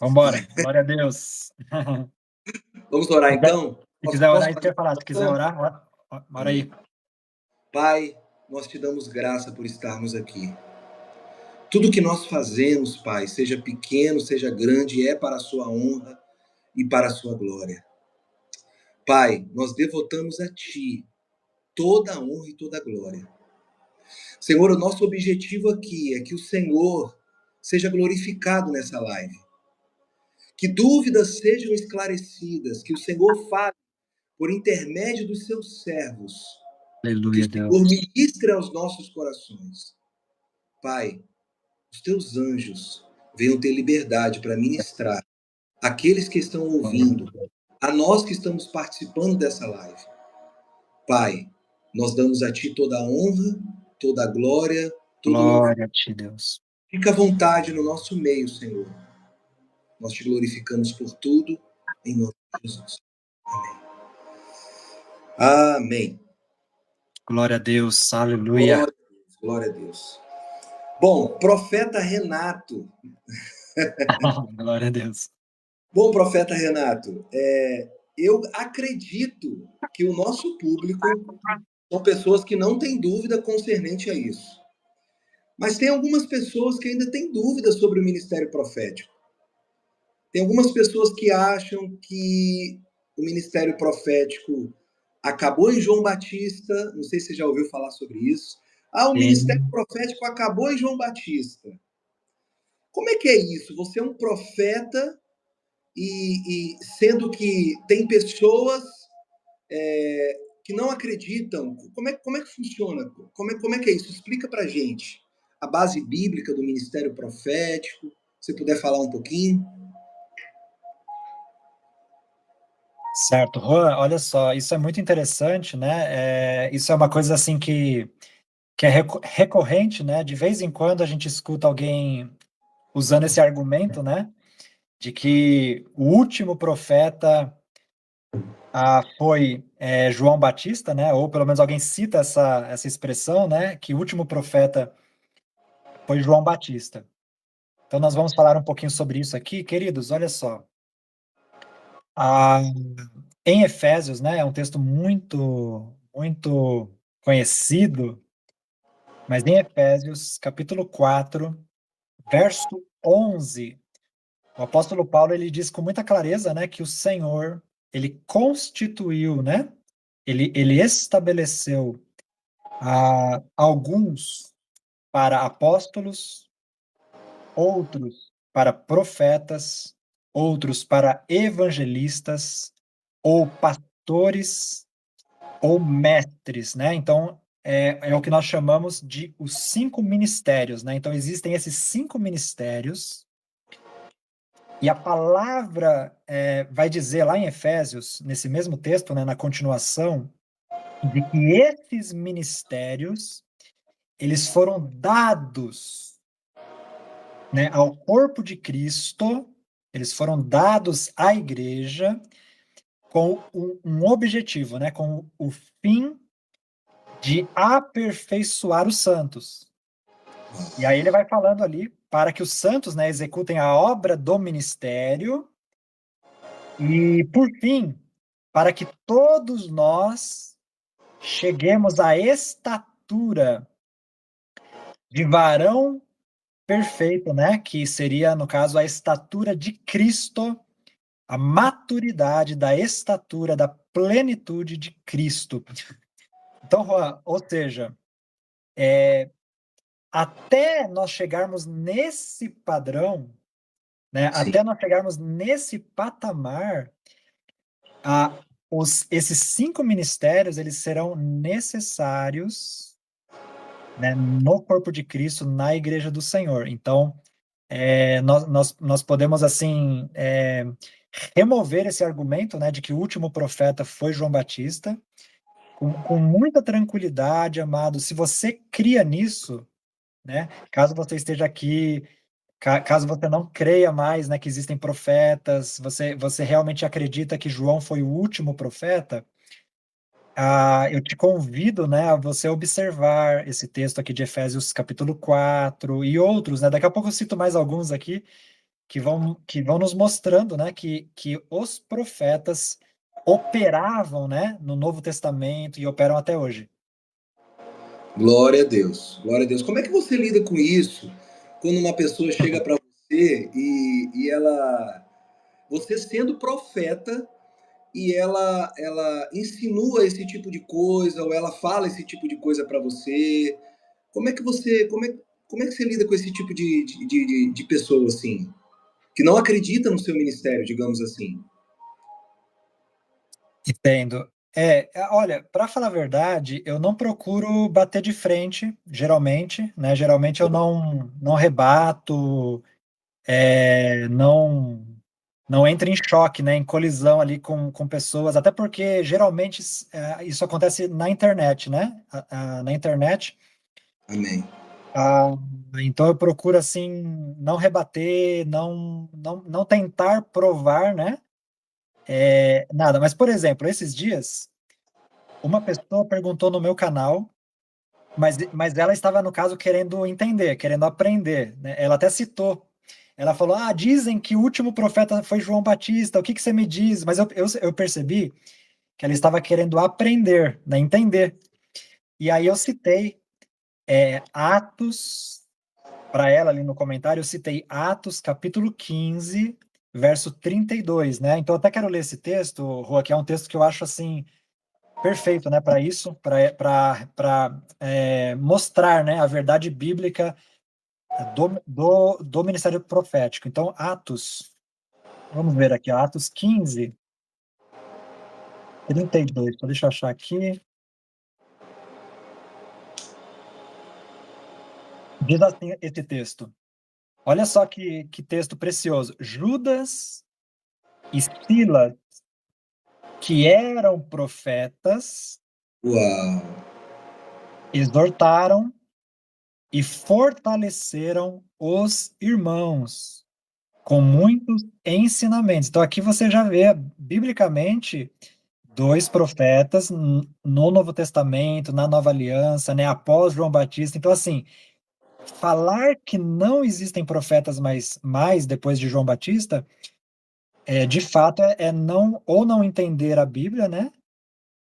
Vamos embora. Glória a Deus. Vamos orar então? Se quiser Posso orar, isso que eu fazer ia falar. Se quiser oração? orar, ora aí. Pai, nós te damos graça por estarmos aqui. Tudo que nós fazemos, Pai, seja pequeno, seja grande, é para a sua honra e para a sua glória. Pai, nós devotamos a Ti toda a honra e toda a glória. Senhor, o nosso objetivo aqui é que o Senhor seja glorificado nessa live. Que dúvidas sejam esclarecidas, que o Senhor fale por intermédio dos seus servos. Que o Aleluia, Senhor Deus. ministre aos nossos corações. Pai, os teus anjos venham ter liberdade para ministrar aqueles que estão ouvindo, a nós que estamos participando dessa live. Pai, nós damos a Ti toda a honra, toda a glória, todo o louvor. Glória a Ti, Deus. Fica à vontade no nosso meio, Senhor. Nós te glorificamos por tudo, em nome de Jesus. Amém. Amém. Glória a Deus. Aleluia. Glória a Deus. Glória a Deus. Bom, profeta Renato. Glória a Deus. Bom, profeta Renato, eu acredito que o nosso público são pessoas que não têm dúvida concernente a isso. Mas tem algumas pessoas que ainda têm dúvidas sobre o ministério profético. Tem algumas pessoas que acham que o ministério profético acabou em João Batista. Não sei se você já ouviu falar sobre isso. O ministério profético acabou em João Batista. Como é que é isso? Você é um profeta e sendo que tem pessoas que não acreditam. Como é que funciona? Como é que é isso? Explica pra gente a base bíblica do ministério profético. Se puder falar um pouquinho. Certo, Juan, olha só, isso é muito interessante, né? Isso é uma coisa assim que é recorrente, né? De vez em quando a gente escuta alguém usando esse argumento, né? De que o último profeta foi João Batista, né? Ou pelo menos alguém cita essa expressão, né? Que o último profeta foi João Batista. Então nós vamos falar um pouquinho sobre isso aqui, queridos. Olha só. Em Efésios, né? É um texto muito, muito conhecido, mas em Efésios, capítulo 4, verso 11, o apóstolo Paulo ele diz com muita clareza, né, que o Senhor ele constituiu, né? Ele estabeleceu alguns para apóstolos, outros para profetas, outros para evangelistas ou pastores ou mestres, né? Então é o que nós chamamos de os 5 ministérios, né? Então existem esses 5 ministérios. E a palavra vai dizer lá em Efésios, nesse mesmo texto, né, na continuação, de que esses ministérios, eles foram dados, né, ao corpo de Cristo, eles foram dados à igreja com um objetivo, né, com o fim de aperfeiçoar os santos. E aí ele vai falando ali para que os santos, né, executem a obra do ministério. E, por fim, para que todos nós cheguemos à estatura de varão perfeito, né? Que seria, no caso, a estatura de Cristo, a maturidade da estatura, da plenitude de Cristo. Então, Juan, ou seja, até nós chegarmos nesse padrão, né? Até nós chegarmos nesse patamar, esses 5 ministérios eles serão necessários, né, no corpo de Cristo, na Igreja do Senhor. Então, nós podemos assim remover esse argumento, né, de que o último profeta foi João Batista, com muita tranquilidade, amado. Se você cria nisso, né, caso você esteja aqui, caso você não creia mais, né, que existem profetas, você realmente acredita que João foi o último profeta, eu te convido, né, a você observar esse texto aqui de Efésios capítulo 4 e outros, né, daqui a pouco eu cito mais alguns aqui, que vão nos mostrando, né, que os profetas operavam, né, no Novo Testamento e operam até hoje. Glória a Deus, glória a Deus. Como é que você lida com isso quando uma pessoa chega para você e ela, você sendo profeta, e ela insinua esse tipo de coisa ou ela fala esse tipo de coisa para você? Como é que você como é que você lida com esse tipo de pessoa assim que não acredita no seu ministério, digamos assim? Entendo. Olha, para falar a verdade, eu não procuro bater de frente, geralmente, né? Geralmente eu não rebato, não entro em choque, né? Em colisão ali com pessoas, até porque geralmente isso acontece na internet, né? Na internet. Amém. Ah, então eu procuro assim não rebater, não tentar provar, né? Nada. Mas, por exemplo, esses dias uma pessoa perguntou no meu canal, mas ela estava, no caso, querendo entender, querendo aprender, né? Ela até citou. Ela falou: Ah, dizem que o último profeta foi João Batista, o que que você me diz? Mas eu percebi que ela estava querendo aprender, né? Entender. E aí eu citei Atos, para ela ali no comentário, eu citei Atos capítulo 15, verso 32, né? Então eu até quero ler esse texto, Rua, que é um texto que eu acho assim perfeito, né, para isso, para mostrar, né, a verdade bíblica do ministério profético. Então, Atos, vamos ver aqui, Atos 15, 32. Então, deixa eu achar aqui. Diz assim esse texto. Olha só que texto precioso. Judas e Silas, que eram profetas, Uau. exortaram e fortaleceram os irmãos com muitos ensinamentos. Então, aqui você já vê, biblicamente, dois profetas no Novo Testamento, na Nova Aliança, né, após João Batista. Então, assim, falar que não existem profetas mais depois de João Batista, de fato, não, ou não entender a Bíblia, né,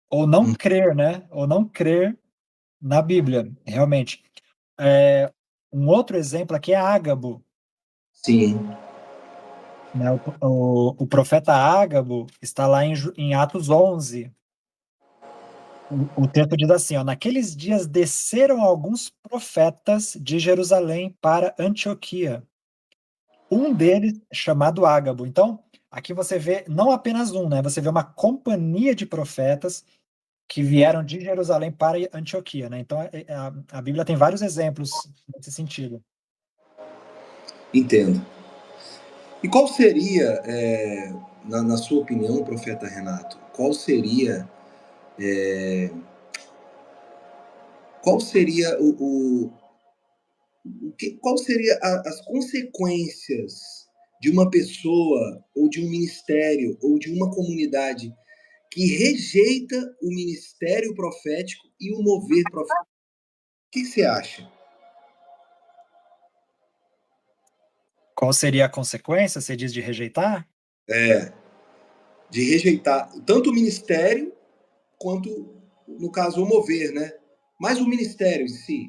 ou não crer, né, ou não crer na Bíblia, realmente. Um outro exemplo aqui é Ágabo, Sim. né? O profeta Ágabo está lá em Atos 11. O texto diz assim, ó, naqueles dias desceram alguns profetas de Jerusalém para Antioquia, um deles chamado Ágabo. Então, aqui você vê não apenas um, né? Você vê uma companhia de profetas que vieram de Jerusalém para Antioquia, né? Então, a Bíblia tem vários exemplos nesse sentido. Entendo. E qual seria, na sua opinião, profeta Renato, qual seria qual seria as consequências de uma pessoa ou de um ministério ou de uma comunidade que rejeita o ministério profético e o mover profético? O que você acha? Qual seria a consequência, você diz, de rejeitar? É, de rejeitar tanto o ministério quanto, no caso, o mover, né? Mas o ministério em si,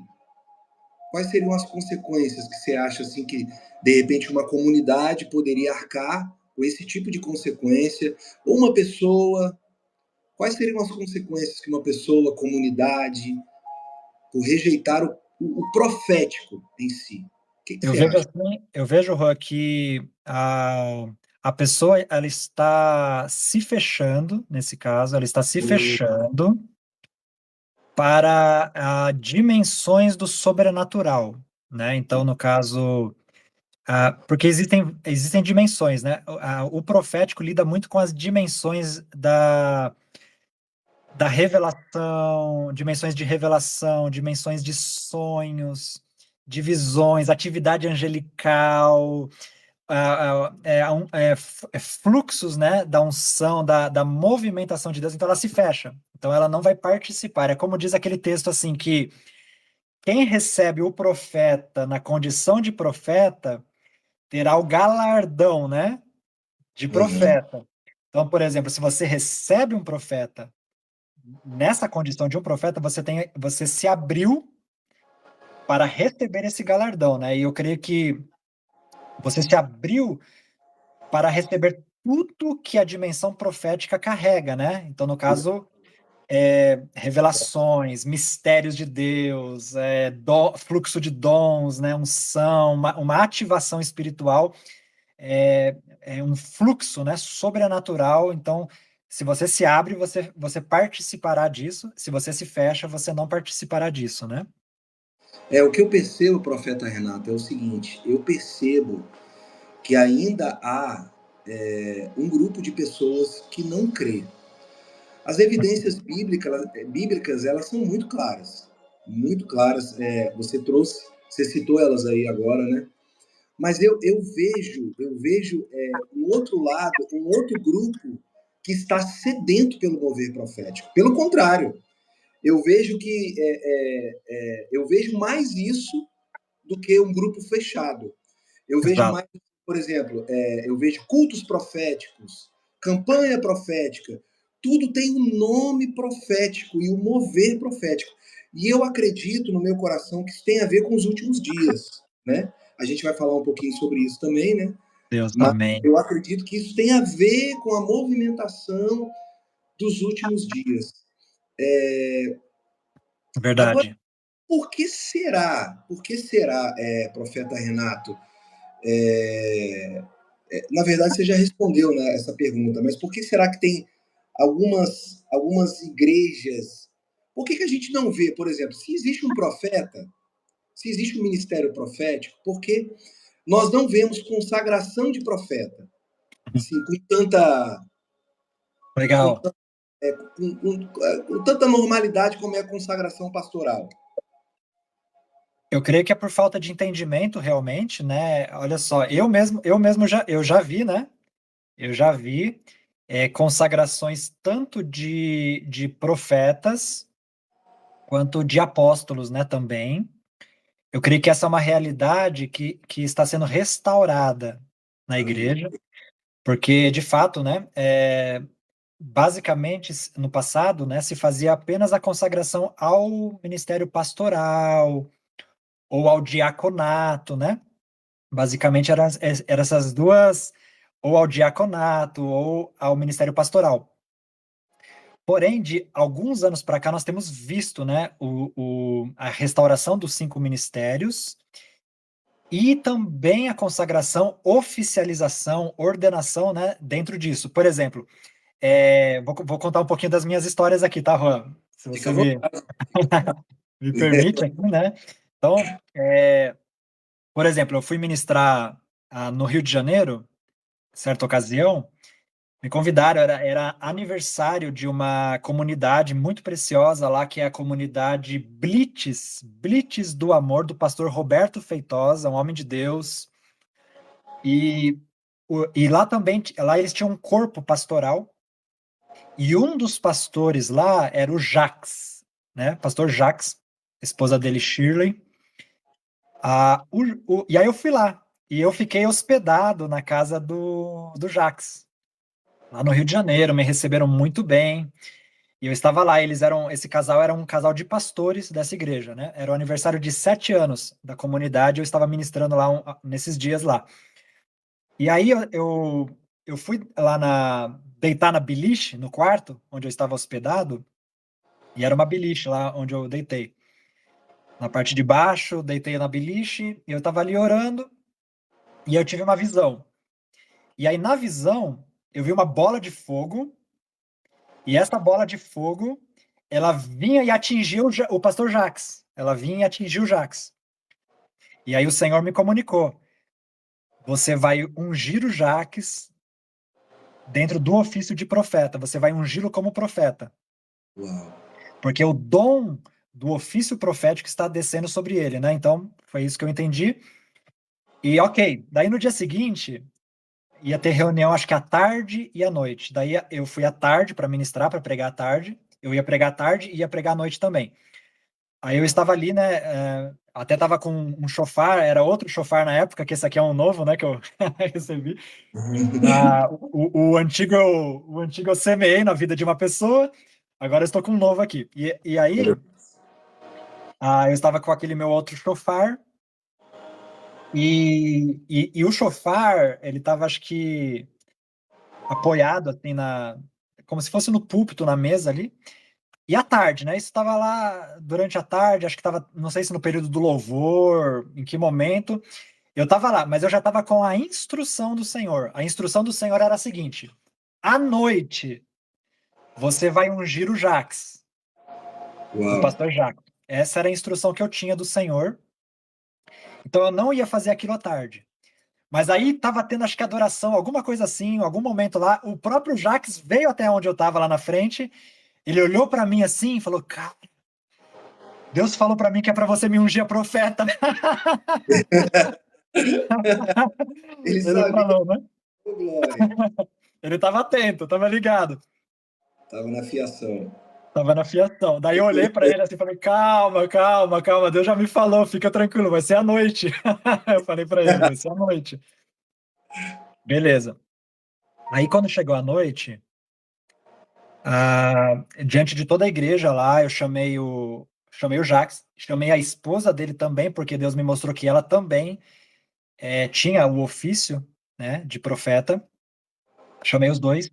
quais seriam as consequências que você acha assim que de repente uma comunidade poderia arcar com esse tipo de consequência ou uma pessoa? Quais seriam as consequências que uma pessoa, comunidade, por rejeitar o profético em si? O que Eu você vejo acha? assim, eu vejo, Rô, que a pessoa ela está se fechando, nesse caso, ela está se fechando para dimensões do sobrenatural, né? Então, no caso, porque existem dimensões, né? O profético lida muito com as dimensões da revelação, dimensões de revelação, dimensões de sonhos, de visões, atividade angelical, fluxos, né, da unção, da movimentação de Deus, então ela se fecha. Então ela não vai participar. É como diz aquele texto assim que quem recebe o profeta na condição de profeta terá o galardão, né, de Uhum. profeta. Então, por exemplo, se você recebe um profeta nessa condição de um profeta, você se abriu para receber esse galardão, né? E eu creio que você se abriu para receber tudo que a dimensão profética carrega, né? Então, no caso, revelações, mistérios de Deus, fluxo de dons, né? Unção, uma ativação espiritual, um fluxo, né? Sobrenatural. Então, se você se abre, você participará disso. Se você se fecha, você não participará disso, né? O que eu percebo, profeta Renato, é o seguinte: eu percebo que ainda há um grupo de pessoas que não crê. As evidências bíblicas elas são muito claras, muito claras. Você citou elas aí agora, né? Mas eu vejo um outro lado, um outro grupo que está sedento pelo mover profético. Pelo contrário, eu vejo que eu vejo mais isso do que um grupo fechado. Eu vejo Exato. mais, por exemplo, eu vejo cultos proféticos, campanha profética, tudo tem um nome profético e um mover profético. E eu acredito no meu coração que isso tem a ver com os últimos dias, né? A gente vai falar um pouquinho sobre isso também, né? Deus, Mas amém. eu acredito que isso tem a ver com a movimentação dos últimos dias. Agora, Verdade. por que será? Por que será, profeta Renato? É, Na verdade, você já respondeu, né, essa pergunta, mas por que será que tem algumas igrejas? Por que a gente não vê, por exemplo, se existe um profeta, se existe um ministério profético, por que nós não vemos consagração de profeta? Assim, com, Legal. com tanta normalidade como é a consagração pastoral. Eu creio que é por falta de entendimento, realmente, né? Olha só, eu mesmo já vi, né? Eu já vi consagrações tanto de profetas quanto de apóstolos, né? Também. Eu creio que essa é uma realidade que está sendo restaurada na Amém. igreja, porque, de fato, né? Basicamente, no passado, né? Se fazia apenas a consagração ao ministério pastoral ou ao diaconato, né? Basicamente, eram essas duas, ou ao diaconato, ou ao ministério pastoral. Porém, de alguns anos para cá, nós temos visto, né, a restauração dos 5 ministérios e também a consagração, oficialização, ordenação, né, dentro disso. Por exemplo, vou contar um pouquinho das minhas histórias aqui, tá, Juan? Se Fica você à me, vontade. me permite aqui, né? Então, por exemplo, eu fui ministrar no Rio de Janeiro, certa ocasião, me convidaram, era aniversário de uma comunidade muito preciosa lá, que é a comunidade Blitz do Amor, do pastor Roberto Feitosa, um homem de Deus. E, e lá também, lá eles tinham um corpo pastoral, e um dos pastores lá era o Jax, né? Pastor Jax, esposa dele, Shirley. E aí eu fui lá, e eu fiquei hospedado na casa do Jax, lá no Rio de Janeiro, me receberam muito bem. E eu estava lá, esse casal era um casal de pastores dessa igreja, né? Era o aniversário de 7 anos da comunidade, eu estava ministrando lá nesses dias lá. E aí eu fui lá deitar na beliche, no quarto, onde eu estava hospedado, e era uma beliche lá onde eu deitei. Na parte de baixo, deitei na beliche, e eu estava ali orando, e eu tive uma visão. E aí, na visão, eu vi uma bola de fogo, e essa bola de fogo, ela vinha e atingiu o pastor Jax. Ela vinha e atingiu o Jax. E aí o Senhor me comunicou: você vai ungir o Jax dentro do ofício de profeta. Você vai ungí-lo como profeta. Uau. Porque o dom do ofício profético está descendo sobre ele, né? Então, foi isso que eu entendi. E ok, daí no dia seguinte, ia ter reunião, acho que à tarde e à noite. Daí eu fui à tarde para ministrar, para pregar à tarde. Eu ia pregar à tarde e ia pregar à noite também. Aí eu estava ali, né? Até estava com um chofar, era outro chofar na época, que esse aqui é um novo, né? Que eu recebi. O antigo eu semeei na vida de uma pessoa, agora eu estou com um novo aqui. E aí, eu estava com aquele meu outro chofar, e o chofar, ele estava, acho que, apoiado, assim, como se fosse no púlpito, na mesa ali. E à tarde, né? Isso estava lá durante a tarde, acho que estava, não sei se no período do louvor, em que momento. Eu estava lá, mas eu já estava com a instrução do Senhor. A instrução do Senhor era a seguinte: à noite você vai ungir o Jax, o Uau. pastor Jax. Essa era a instrução que eu tinha do Senhor. Então eu não ia fazer aquilo à tarde. Mas aí estava tendo, acho que adoração, alguma coisa assim, em algum momento lá. O próprio Jax veio até onde eu estava lá na frente. Ele olhou para mim assim e falou: Cara, Deus falou para mim que é para você me ungir a profeta. Ele Ele sabia, falou, né? ô, Glória. Ele estava atento, estava ligado. Estava na fiação. Tava na fiação. Daí eu olhei para ele assim e falei: Calma, calma, calma. Deus já me falou, fica tranquilo, vai ser à noite. Eu falei para ele: Vai ser à noite. Beleza. Aí quando chegou a noite, diante de toda a igreja lá, eu chamei o Jax, chamei a esposa dele também, porque Deus me mostrou que ela também tinha o ofício, né, de profeta. Chamei os dois.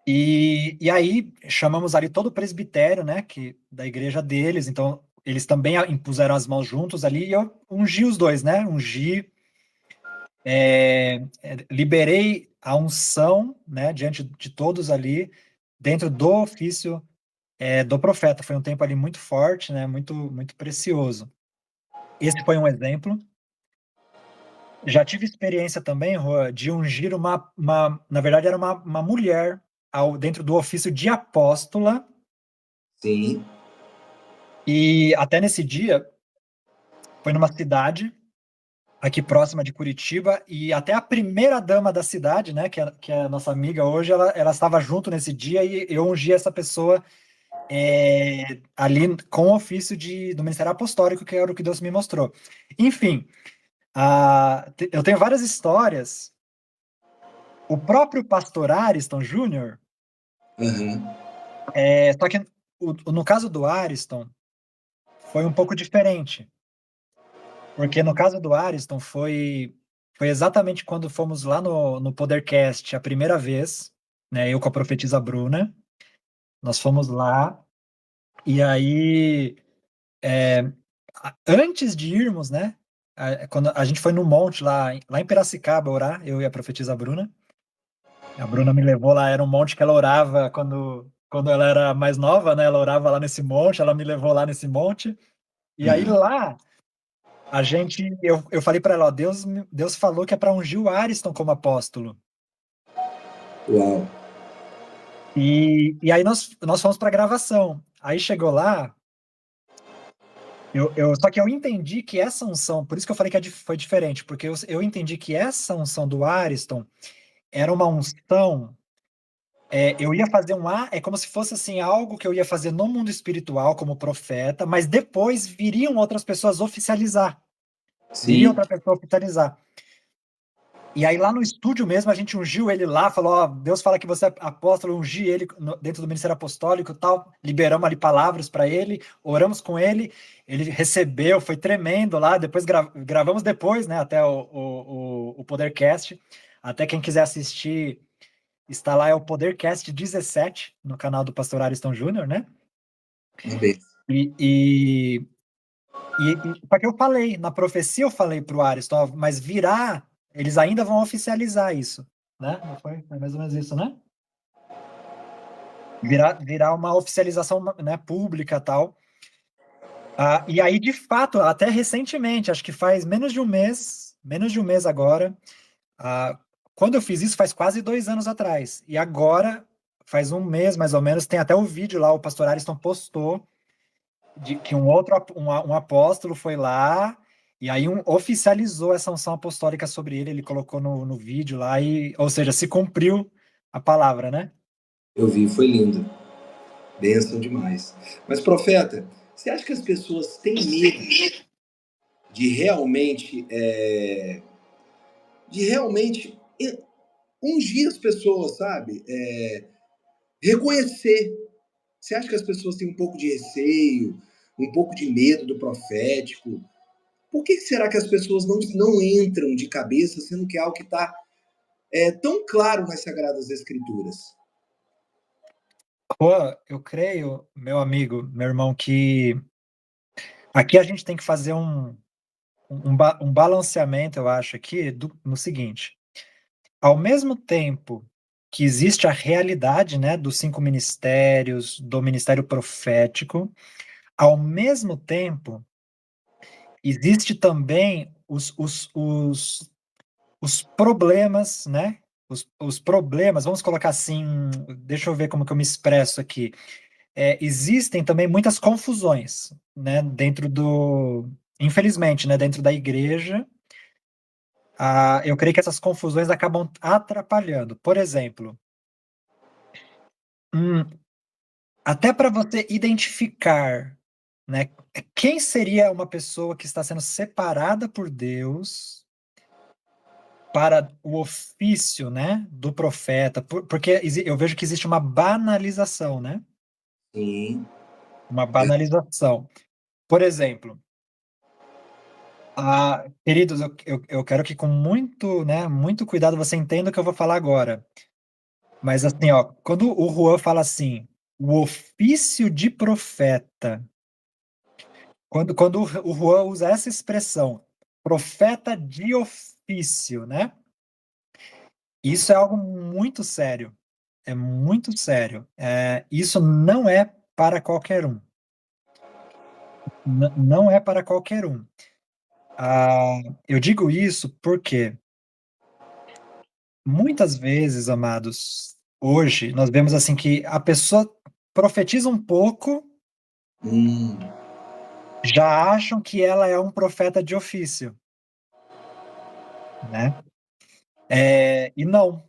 E aí chamamos ali todo o presbitério, né, da igreja deles. Então eles também impuseram as mãos juntos ali e eu ungi os dois, né? Liberei a unção, né, diante de todos ali, dentro do ofício do profeta. Foi um tempo ali muito forte, né? Muito muito precioso. Esse foi um exemplo. Já tive experiência também, Rua, de ungir na verdade era uma mulher dentro do ofício de apóstola. Sim. E até nesse dia, foi numa cidade aqui próxima de Curitiba, e até a primeira dama da cidade, né, que é a nossa amiga hoje, ela estava junto nesse dia e eu ungi essa pessoa ali com o ofício do Ministério Apostólico, que era o que Deus me mostrou. Enfim, eu tenho várias histórias. O próprio pastor Ariston Júnior, Aham. só que no caso do Ariston, foi um pouco diferente. Porque no caso do Ariston foi exatamente quando fomos lá no Podercast a primeira vez, né? Eu com a profetisa Bruna, nós fomos lá, e aí, antes de irmos, né? Quando a gente foi no monte lá em Piracicaba orar, eu e a profetisa Bruna. A Bruna me levou lá, era um monte que ela orava quando ela era mais nova, né? Ela orava lá nesse monte, ela me levou lá nesse monte. E aí Aham. lá eu falei para ela, ó, Deus falou que é para ungir o Ariston como apóstolo. Uau. E aí nós fomos para gravação. Aí chegou lá, só que eu entendi que essa unção, por isso que eu falei que foi diferente, porque eu entendi que essa unção do Ariston era uma unção. Eu ia fazer é como se fosse assim algo que eu ia fazer no mundo espiritual como profeta, mas depois viriam outras pessoas oficializar. Viria Sim. outra pessoa oficializar. E aí lá no estúdio mesmo a gente ungiu ele lá, falou, ó, Deus fala que você é apóstolo, ungi ele dentro do ministério apostólico e tal, liberamos ali palavras para ele, oramos com ele recebeu, foi tremendo lá, depois gravamos depois, né, até o Podercast, até quem quiser assistir, está lá, é o Podercast 17, no canal do pastor Ariston Júnior, né, Amém. só que eu falei, na profecia eu falei pro Ariston, ó, mas eles ainda vão oficializar isso, né? Não foi? É mais ou menos isso, né? Virar uma oficialização, né, pública tal. E aí, de fato, até recentemente, acho que faz menos de um mês agora, quando eu fiz isso faz quase 2 anos atrás. E agora, faz um mês mais ou menos, tem até o vídeo lá, o pastor Ariston postou, de que um apóstolo foi lá e aí oficializou essa unção apostólica sobre ele colocou no vídeo lá, ou seja, se cumpriu a palavra, né? Eu vi, foi lindo. Bênção demais. Mas, profeta, Você acha que as pessoas têm medo de realmente, de realmente ungir as pessoas, sabe? Reconhecer. Você acha que as pessoas têm um pouco de receio, um pouco de medo do profético? Por que será que as pessoas não entram de cabeça, sendo que é algo que está tão claro nas Sagradas Escrituras? Juan, eu creio, meu amigo, meu irmão, que aqui a gente tem que fazer um balanceamento, eu acho, aqui, no seguinte: ao mesmo tempo que existe a realidade, né, dos 5 ministérios, do ministério profético, ao mesmo tempo, existe também os problemas, né? Os problemas, vamos colocar assim, deixa eu ver como que eu me expresso aqui. Existem também muitas confusões, né, infelizmente, né, dentro da igreja. Eu creio que essas confusões acabam atrapalhando. Por exemplo, até para você identificar, né, quem seria uma pessoa que está sendo separada por Deus para o ofício, né, do profeta, porque eu vejo que existe uma banalização, né? Sim. Uma banalização. Por exemplo, queridos, eu quero que com muito, né, muito cuidado você entenda o que eu vou falar agora. Mas assim, ó, quando o Juan fala assim, o ofício de profeta, quando o Juan usa essa expressão, profeta de ofício, né? Isso é algo muito sério. É muito sério. Isso não é para qualquer um. Não é para qualquer um. Eu digo isso porque muitas vezes, amados, hoje nós vemos assim que a pessoa profetiza um pouco, Hum. já acham que ela é um profeta de ofício, né? E não,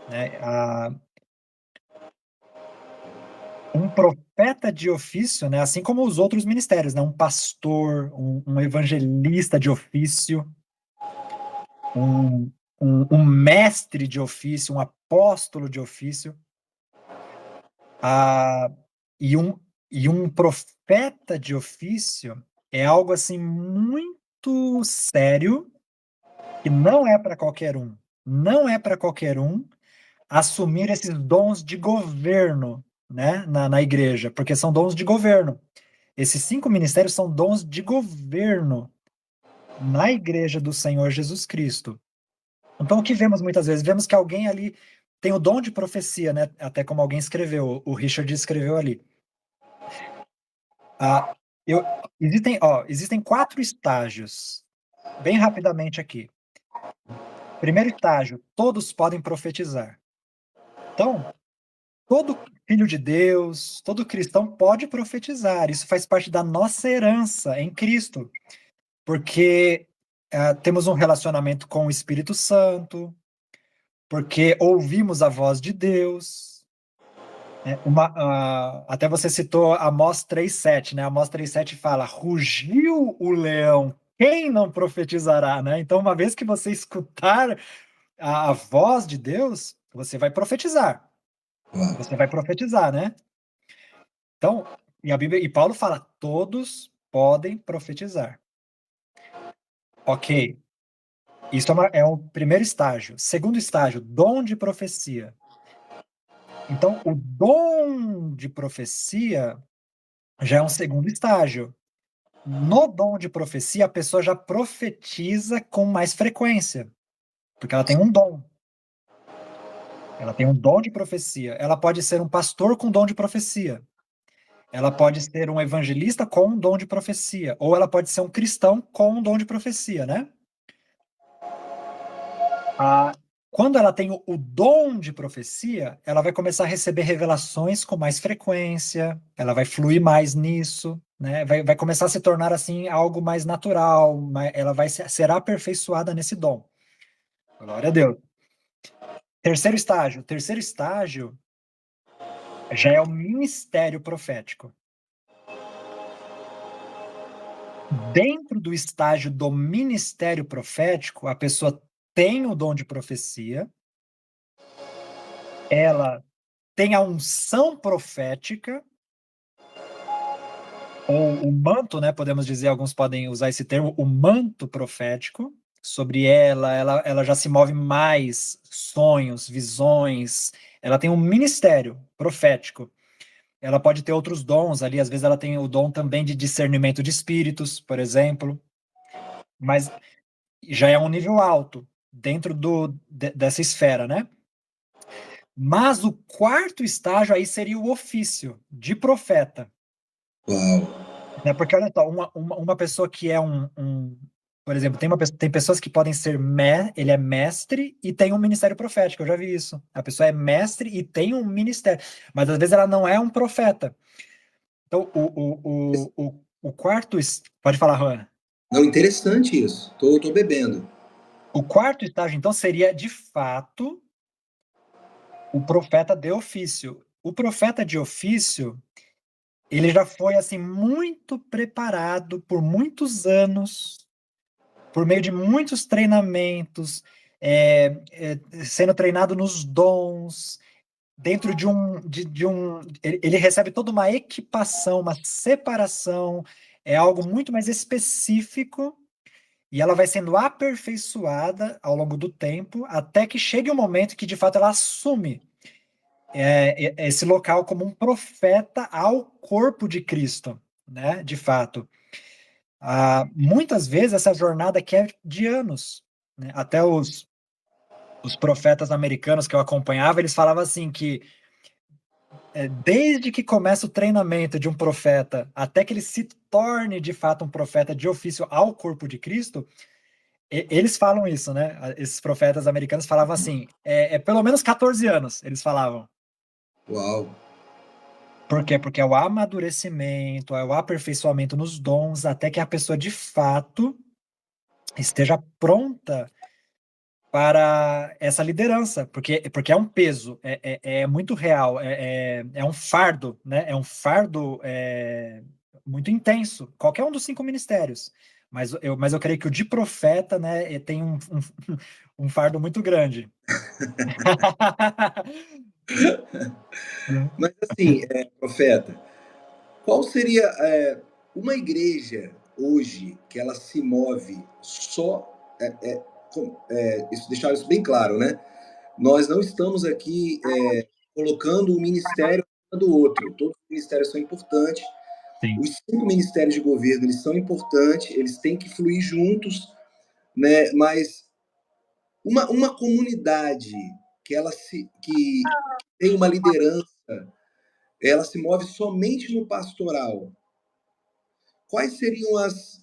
né? Um profeta de ofício, né? Assim como os outros ministérios, né? Um pastor, um evangelista de ofício, um, um mestre de ofício, um apóstolo de ofício, ah, e um profeta de ofício é algo assim muito sério, que não é para qualquer um. Não é para qualquer um assumir esses dons de governo, né, na igreja, porque são dons de governo. Esses 5 ministérios são dons de governo na igreja do Senhor Jesus Cristo. Então, o que vemos muitas vezes? Vemos que alguém ali tem o dom de profecia, né? Até como alguém escreveu, o Richard escreveu ali. Ah, existem 4 estágios, bem rapidamente aqui. Primeiro estágio, todos podem profetizar. Então, todo filho de Deus, todo cristão pode profetizar. Isso faz parte da nossa herança em Cristo, porque temos um relacionamento com o Espírito Santo, porque ouvimos a voz de Deus. Né? Até você citou Amós 3:7, né? Amós 3:7 fala: rugiu o leão, quem não profetizará, né? Então, uma vez que você escutar a voz de Deus, você vai profetizar. Você vai profetizar, né? Então, e Paulo fala: todos podem profetizar. Ok. Isso é o primeiro estágio. Segundo estágio, dom de profecia. Então, o dom de profecia já é um segundo estágio. No dom de profecia, a pessoa já profetiza com mais frequência, porque ela tem um dom. Ela tem um dom de profecia. Ela pode ser um pastor com dom de profecia. Ela pode ser um evangelista com um dom de profecia. Ou ela pode ser um cristão com um dom de profecia, né? Quando ela tem o dom de profecia, ela vai começar a receber revelações com mais frequência, ela vai fluir mais nisso, né? Vai começar a se tornar assim algo mais natural, ela vai ser aperfeiçoada nesse dom. Glória a Deus. Terceiro estágio já é o ministério profético. dentro do estágio do ministério profético, a pessoa tem o dom de profecia, ela tem a unção profética, ou o manto, né, podemos dizer, alguns podem usar esse termo, o manto profético, sobre ela já se move mais sonhos, visões, ela tem um ministério profético. Ela pode ter outros dons ali, às vezes ela tem o dom também de discernimento de espíritos, por exemplo, mas já é um nível alto dentro dessa esfera, né? Mas o quarto estágio aí seria o ofício de profeta. Uau. Né? Porque olha só, uma pessoa que é por exemplo, tem pessoas que podem ser, ele é mestre e tem um ministério profético, eu já vi isso. A pessoa é mestre e tem um ministério, mas às vezes ela não é um profeta. Então, o quarto, pode falar, Juan. Não, interessante isso. Tô bebendo. O quarto estágio, então, seria, de fato, o profeta de ofício. O profeta de ofício, ele já foi, assim, muito preparado por muitos anos, por meio de muitos treinamentos, sendo treinado nos dons, dentro ele recebe toda uma equipação, uma separação, é algo muito mais específico, e ela vai sendo aperfeiçoada ao longo do tempo, até que chegue um momento que, de fato, ela assume esse local como um profeta ao corpo de Cristo, né? De fato. Muitas vezes essa jornada aqui é de anos, né? Até os profetas americanos que eu acompanhava, eles falavam assim que desde que começa o treinamento de um profeta até que ele se torne de fato um profeta de ofício ao corpo de Cristo, eles falam isso, né? Esses profetas americanos falavam assim, pelo menos 14 anos, eles falavam. Uau. Por quê? Porque é o amadurecimento, é o aperfeiçoamento nos dons, até que a pessoa de fato esteja pronta para essa liderança, porque é um peso, é muito real, é um fardo, né? É um fardo muito intenso, qualquer um dos 5 ministérios. Mas eu creio que o de profeta, né, tem um fardo muito grande. Mas assim, profeta, qual seria uma igreja hoje que ela se move só isso, deixar isso bem claro, né? Nós não estamos aqui colocando o ministério do outro. Todos os ministérios são importantes. Sim. Os 5 ministérios de governo eles são importantes. Eles têm que fluir juntos, né? Mas uma comunidade que tem uma liderança, ela se move somente no pastoral. Quais seriam as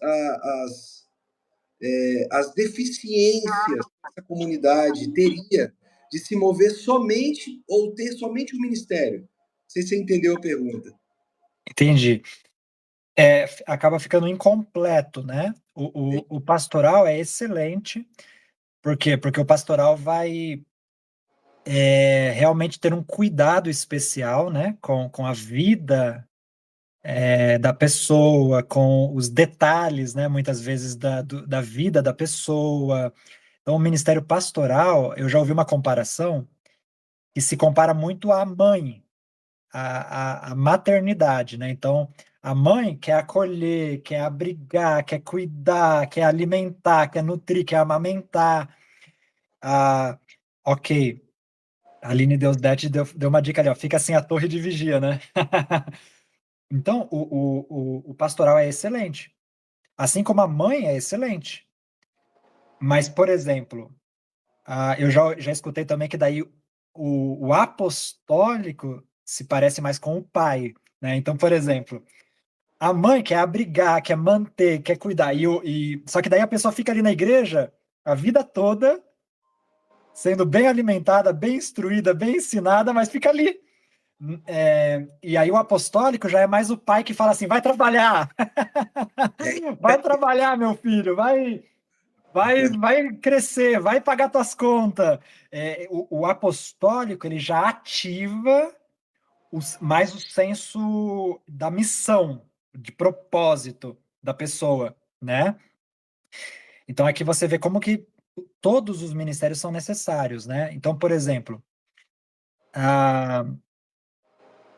deficiências que essa comunidade teria de se mover somente ou ter somente o ministério? Não sei se você entendeu a pergunta. Entendi. Acaba ficando incompleto, né? O pastoral é excelente. Por quê? Porque o pastoral vai realmente ter um cuidado especial, né? Com a vida da pessoa, com os detalhes, né? Muitas vezes da vida da pessoa. Então, o ministério pastoral, eu já ouvi uma comparação que se compara muito à mãe, à maternidade, né? Então, a mãe quer acolher, quer abrigar, quer cuidar, quer alimentar, quer nutrir, quer amamentar. Ok, a Aline Deusdete deu uma dica ali, ó, fica assim a torre de vigia, né? Então, o pastoral é excelente, assim como a mãe é excelente. Mas, por exemplo, eu já escutei também que daí o apostólico se parece mais com o pai, né? Então, por exemplo, a mãe quer abrigar, quer manter, quer cuidar, só que daí a pessoa fica ali na igreja a vida toda, sendo bem alimentada, bem instruída, bem ensinada, mas fica ali. E aí o apostólico já é mais o pai que fala assim, vai trabalhar, vai trabalhar, meu filho, vai crescer, vai pagar tuas contas. O apostólico, ele já ativa mais o senso da missão, de propósito da pessoa, né? Então aqui você vê como que todos os ministérios são necessários, né? Então, por exemplo, a,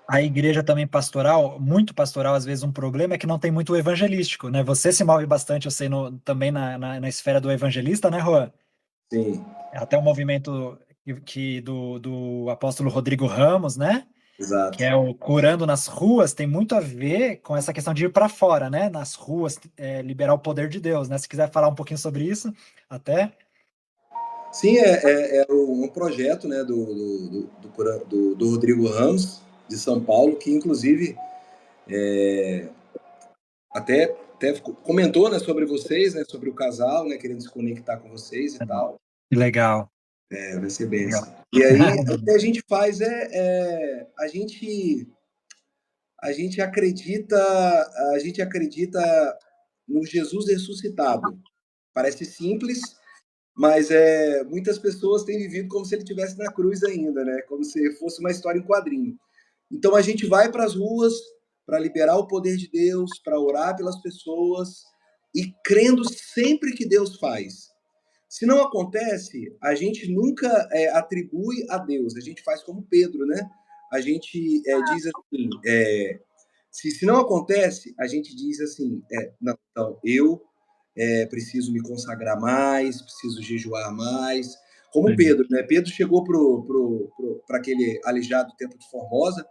a igreja também pastoral, muito pastoral, às vezes um problema é que não tem muito evangelístico, né? Você se move bastante, eu sei, também na esfera do evangelista, né, Juan? Sim, Até o movimento do apóstolo Rodrigo Ramos, né? Que exato. é o Curando nas Ruas, tem muito a ver com essa questão de ir para fora, né? Nas ruas, liberar o poder de Deus, né? Se quiser falar um pouquinho sobre isso, até. Sim, um projeto, né, do Rodrigo Ramos, de São Paulo, que inclusive até comentou, né, sobre vocês, né, sobre o casal, né, querendo se conectar com vocês e tal. Que legal, Vai ser bem legal. assim. E aí, o que a gente faz a gente acredita no Jesus ressuscitado. Parece simples, mas muitas pessoas têm vivido como se ele estivesse na cruz ainda, né? Como se fosse uma história em quadrinho. Então a gente vai para as ruas para liberar o poder de Deus, para orar pelas pessoas e crendo sempre que Deus faz. Se não acontece, a gente nunca atribui a Deus. A gente faz como Pedro, né? A gente diz assim: se não acontece, a gente diz assim: não, então eu preciso me consagrar mais, preciso jejuar mais. Como Sim. Pedro, né? Pedro chegou para aquele aleijado do Templo de Formosa,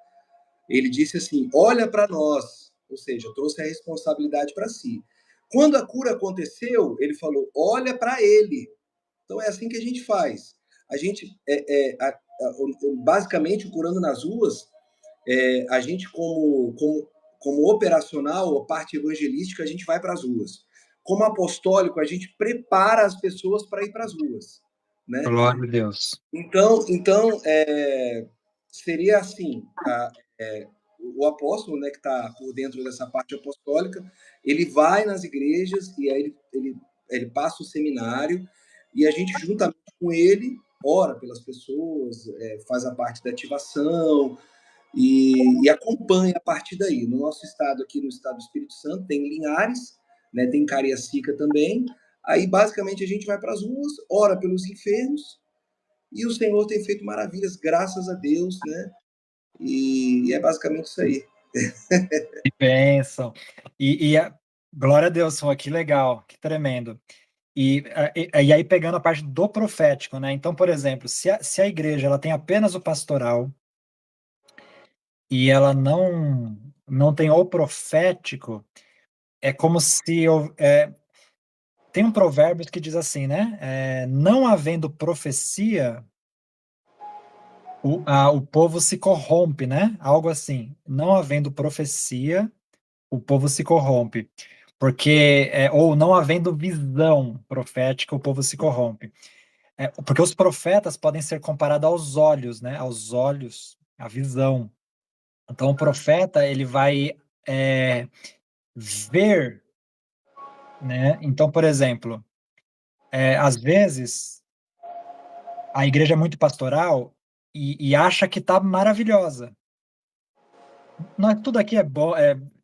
ele disse assim: olha para nós, ou seja, trouxe a responsabilidade para si. Quando a cura aconteceu, ele falou: olha para ele. Então é assim que a gente faz. A gente, basicamente, o Curando nas Ruas, a gente como operacional, a parte evangelística, a gente vai para as ruas. Como apostólico, a gente prepara as pessoas para ir para as ruas, né? Glória a Deus. Então seria assim, o apóstolo, né, que está por dentro dessa parte apostólica, ele vai nas igrejas e aí ele passa o seminário e a gente, juntamente com ele, ora pelas pessoas, faz a parte da ativação e acompanha a partir daí. No nosso estado aqui, no estado do Espírito Santo, tem Linhares, né, tem Cariacica também. Aí, basicamente, a gente vai para as ruas, ora pelos enfermos, e o Senhor tem feito maravilhas, graças a Deus, né? E é basicamente isso aí. Que bênção. Glória a Deus, Juan, que legal, que tremendo. E aí, pegando a parte do profético, né? Então, por exemplo, se a igreja ela tem apenas o pastoral e ela não tem o profético, é como se tem um provérbio que diz assim, né? Não havendo profecia, o povo se corrompe, né? Algo assim. Não havendo profecia, o povo se corrompe. Ou não havendo visão profética, o povo se corrompe. Porque os profetas podem ser comparados aos olhos, né? Aos olhos, a visão. Então, o profeta, ele vai ver, né? Então, por exemplo, às vezes, a igreja é muito pastoral e acha que está maravilhosa. Nós, tudo aqui é bom,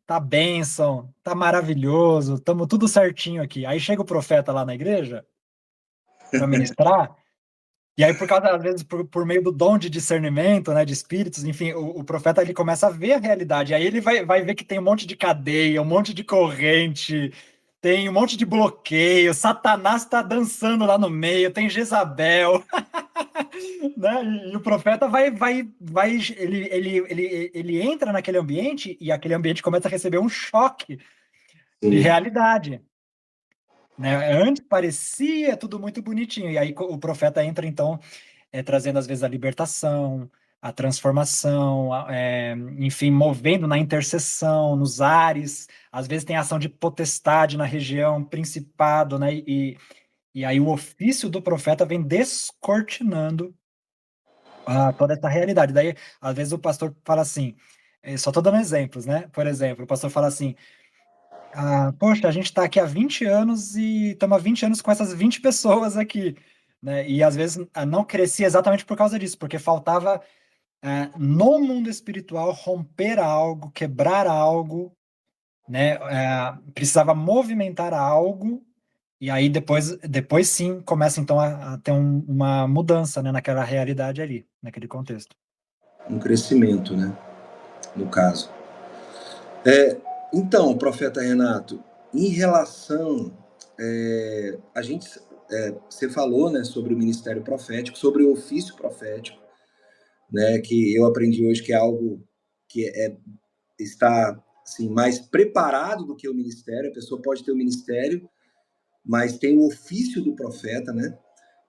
tá bênção, tá maravilhoso, estamos tudo certinho aqui. Aí chega o profeta lá na igreja para ministrar. E aí, por causa, às vezes, por meio do dom de discernimento, né, de espíritos, enfim, o profeta ele começa a ver a realidade. Aí ele vai ver que tem um monte de cadeia, um monte de corrente, tem um monte de bloqueio, Satanás está dançando lá no meio, tem Jezabel, né? E o profeta ele entra naquele ambiente e aquele ambiente começa a receber um choque de Sim. realidade. Né? Antes parecia tudo muito bonitinho, e aí o profeta entra, então, trazendo às vezes a libertação, a transformação, enfim, movendo na intercessão, nos ares, às vezes tem ação de potestade na região, principado, né? E aí o ofício do profeta vem descortinando toda essa realidade. Daí, às vezes, o pastor fala assim, só estou dando exemplos, né? Por exemplo, o pastor fala assim, poxa, a gente está aqui há 20 anos e estamos há 20 anos com essas 20 pessoas aqui, né? E às vezes não crescia exatamente por causa disso, porque faltava no mundo espiritual romper algo, quebrar algo, né? Precisava movimentar algo, e aí depois sim começa então a ter uma mudança, né, naquela realidade ali, naquele contexto. Um crescimento, né? No caso. Então, profeta Renato, em relação. Você falou, né, sobre o ministério profético, sobre o ofício profético, né, que eu aprendi hoje que é algo que está assim, mais preparado do que o ministério. A pessoa pode ter o ministério, mas tem o ofício do profeta, né,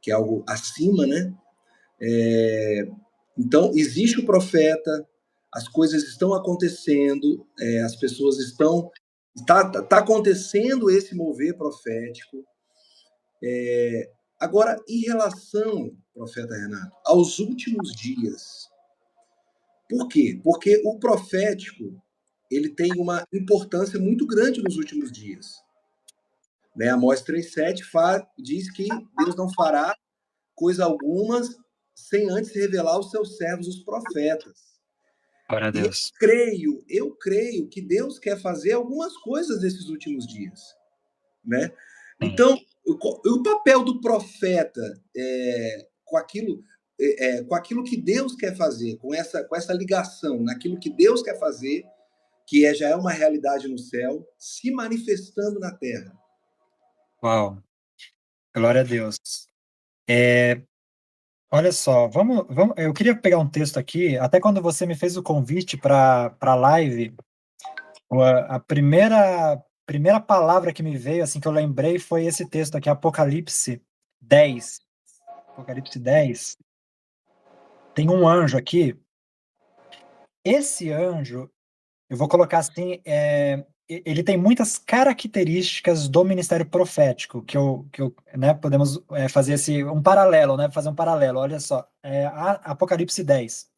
que é algo acima, né? Então, existe o profeta, as coisas estão acontecendo, as pessoas estão. Tá acontecendo esse mover profético. Agora, em relação, profeta Renato, aos últimos dias, por quê? Porque o profético ele tem uma importância muito grande nos últimos dias. Né? Amós 3,7 diz que Deus não fará coisa alguma sem antes revelar aos seus servos, os profetas. Glória a E Deus. eu creio que Deus quer fazer algumas coisas nesses últimos dias, né? Sim. Então, o papel do profeta com aquilo que Deus quer fazer, com essa ligação naquilo que Deus quer fazer, que já é uma realidade no céu, se manifestando na terra. Uau. Glória a Deus. Olha só, eu queria pegar um texto aqui, até quando você me fez o convite para a live, a primeira palavra que me veio, assim, que eu lembrei, foi esse texto aqui, Apocalipse 10. Apocalipse 10. Tem um anjo aqui. Esse anjo, eu vou colocar assim, ele tem muitas características do ministério profético, né, podemos fazer um paralelo, né, fazer um paralelo, olha só, Apocalipse 10.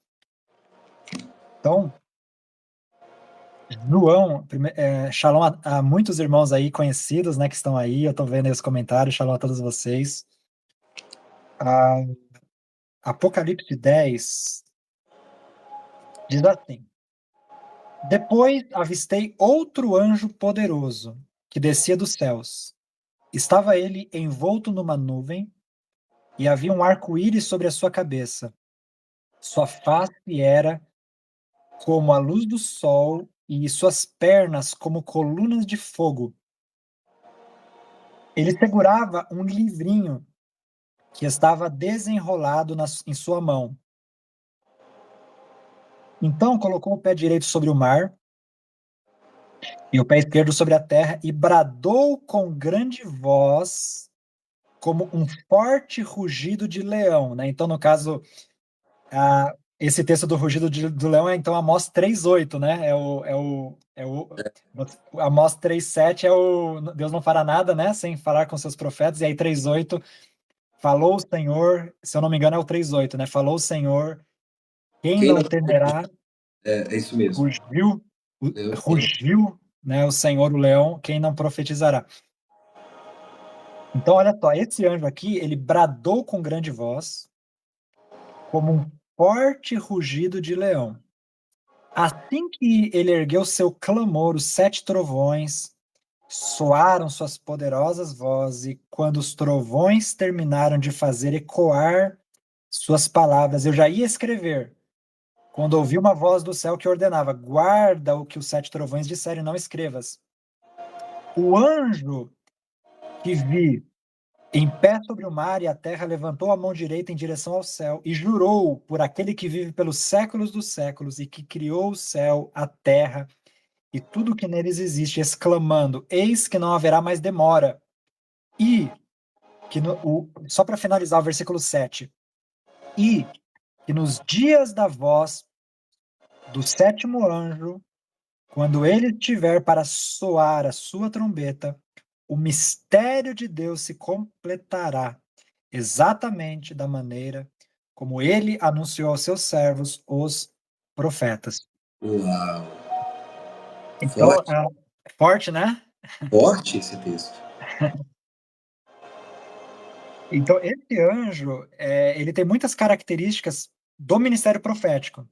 Então, João, shalom a muitos irmãos aí conhecidos, né, que estão aí, eu estou vendo aí os comentários, shalom a todos vocês. Apocalipse 10 diz assim: Depois avistei outro anjo poderoso, que descia dos céus. Estava ele envolto numa nuvem, e havia um arco-íris sobre a sua cabeça. Sua face era como a luz do sol, e suas pernas como colunas de fogo. Ele segurava um livrinho que estava desenrolado em sua mão. Então colocou o pé direito sobre o mar e o pé esquerdo sobre a terra e bradou com grande voz, como um forte rugido de leão, né? Então, no caso, esse texto do rugido do leão é então Amós 3,8, né? Amós 3,7 é o Deus não fará nada, né? Sem falar com seus profetas, e aí 3,8 falou o Senhor, se eu não me engano é o 3,8, né? Falou o Senhor, quem Quem não não. temerá, É isso mesmo. rugiu, Deus tem. rugiu, né? O Senhor, o leão, quem não profetizará. Então, olha só, esse anjo aqui, ele bradou com grande voz, como um forte rugido de leão. Assim que ele ergueu seu clamor, os 7 trovões soaram suas poderosas vozes, e quando os trovões terminaram de fazer ecoar suas palavras, eu já ia escrever, quando ouvi uma voz do céu que ordenava: guarda o que os 7 trovões disseram e não escrevas. O anjo que vi em pé sobre o mar e a terra levantou a mão direita em direção ao céu e jurou por aquele que vive pelos séculos dos séculos e que criou o céu, a terra e tudo que neles existe, exclamando: eis que não haverá mais demora. E que só para finalizar o versículo 7, e que nos dias da voz do 7º anjo, quando ele tiver para soar a sua trombeta, o mistério de Deus se completará exatamente da maneira como ele anunciou aos seus servos, os profetas. Uau! Então, Forte, forte, né? forte esse texto. Então, esse anjo, ele tem muitas características do ministério profético.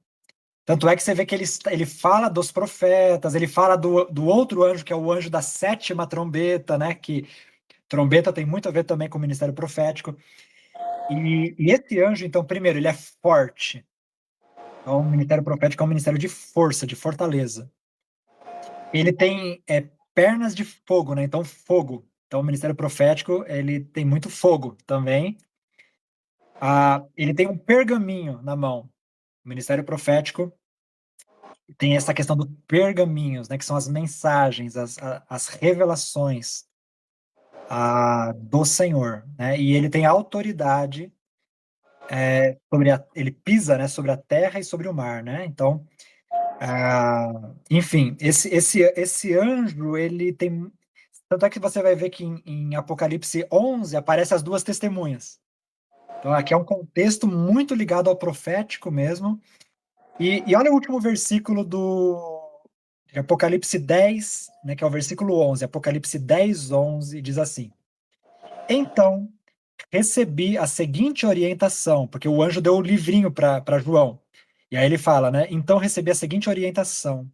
Tanto é que você vê que ele fala dos profetas, ele fala do outro anjo, que é o anjo da sétima trombeta, né? Que trombeta tem muito a ver também com o ministério profético. E esse anjo, então, primeiro, ele é forte. Então, o ministério profético é um ministério de força, de fortaleza. Ele tem pernas de fogo, né? Então, fogo. Então, o ministério profético, ele tem muito fogo também. Ele tem um pergaminho na mão. O ministério profético tem essa questão dos pergaminhos, né? Que são as mensagens, as revelações do Senhor, né? E ele tem autoridade ele pisa, né, sobre a terra e sobre o mar, né? Então, enfim, esse anjo, ele tem... Tanto é que você vai ver que em Apocalipse 11 aparecem as duas testemunhas. Então, aqui é um contexto muito ligado ao profético mesmo. E olha o último versículo de Apocalipse 10, né, que é o versículo 11. Apocalipse 10, 11, diz assim: Então, recebi a seguinte orientação, porque o anjo deu o livrinho para João. E aí ele fala, né? Então recebi a seguinte orientação: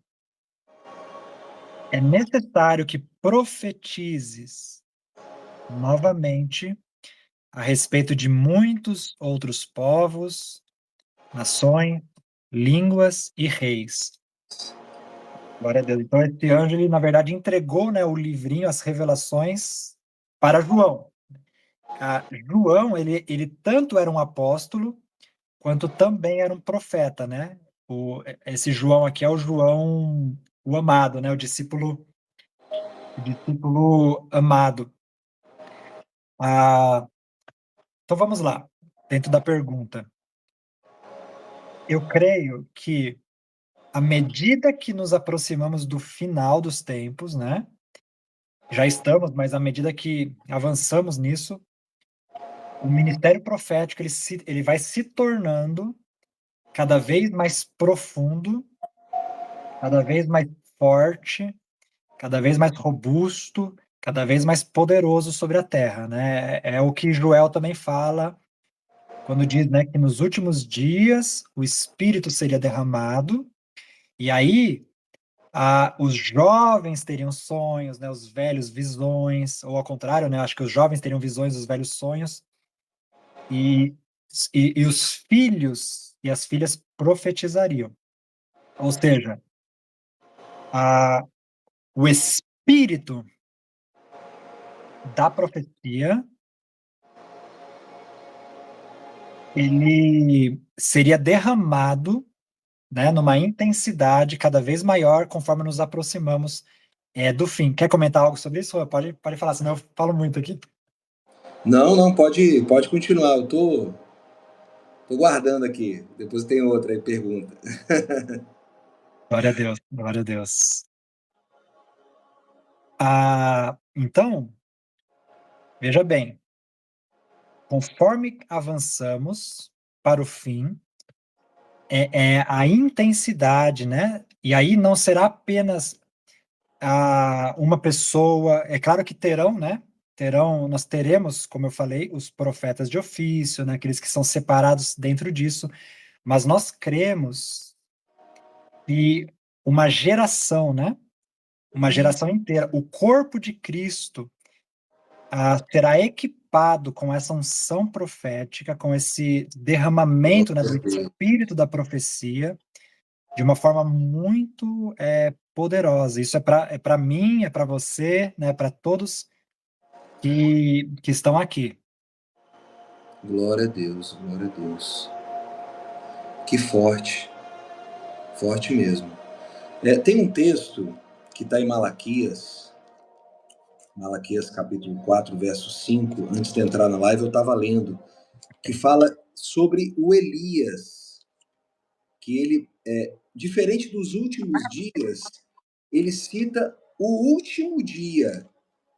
é necessário que profetizes novamente a respeito de muitos outros povos, nações, línguas e reis. Glória a Deus. Então esse anjo, ele, na verdade, entregou, né, o livrinho, as revelações para João. João, ele tanto era um apóstolo, quanto também era um profeta, né? Esse João aqui é o João, o amado, né? O discípulo amado. Então vamos lá, dentro da pergunta. Eu creio que à medida que nos aproximamos do final dos tempos, né? Já estamos, mas à medida que avançamos nisso, o ministério profético ele vai se tornando cada vez mais profundo, cada vez mais forte, cada vez mais robusto, cada vez mais poderoso sobre a terra, né? É o que Joel também fala quando diz, né, que nos últimos dias o Espírito seria derramado, e aí os jovens teriam sonhos, né? Os velhos visões, ou ao contrário, né? Acho que os jovens teriam visões, os velhos sonhos, e, e os filhos e as filhas profetizariam. Ou seja, o espírito da profecia, ele seria derramado, né, numa intensidade cada vez maior conforme nos aproximamos do fim. Quer comentar algo sobre isso? Pode falar, senão eu falo muito aqui. Não, não, pode continuar. Eu tô guardando aqui. Depois tem outra aí, pergunta. Glória a Deus, glória a Deus. Então, veja bem, conforme avançamos para o fim, a intensidade, né? E aí não será apenas uma pessoa. É claro que terão, né? Nós teremos, como eu falei, os profetas de ofício, né? Aqueles que são separados dentro disso, mas nós cremos que uma geração, né? Uma geração inteira, o corpo de Cristo será equipado com essa unção profética, com esse derramamento, né, do espírito da profecia, de uma forma muito poderosa. Isso é para mim, é para você, né, para todos que estão aqui. Glória a Deus, glória a Deus. Que forte, forte mesmo. Tem um texto que está em Malaquias capítulo 4, verso 5, antes de entrar na live eu estava lendo, que fala sobre o Elias, que ele, diferente dos últimos dias, ele cita o último dia,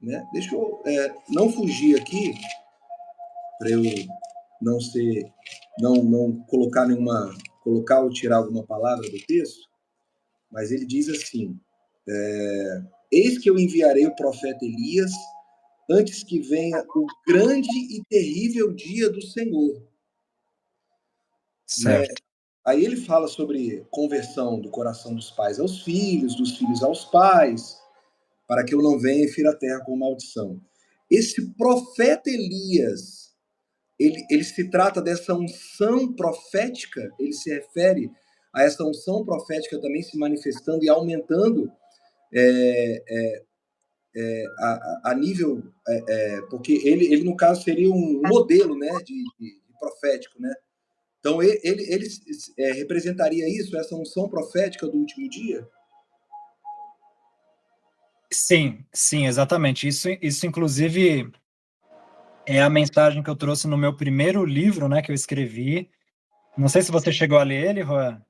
né? Deixa eu não fugir aqui, para eu não colocar ou tirar alguma palavra do texto, mas ele diz assim: eis que eu enviarei o profeta Elias antes que venha o grande e terrível dia do Senhor. Né? Certo. Aí ele fala sobre conversão do coração dos pais aos filhos, dos filhos aos pais, para que eu não venha e fira a terra com maldição. Esse profeta Elias, ele se trata dessa unção profética, ele se refere a essa unção profética também se manifestando e aumentando a nível, porque ele, no caso, seria um modelo, né, de profético, né? Então, ele representaria isso, essa unção profética do último dia? Sim, sim, exatamente. Isso inclusive, é a mensagem que eu trouxe no meu primeiro livro, né, que eu escrevi. Não sei se você chegou a ler ele, Juan.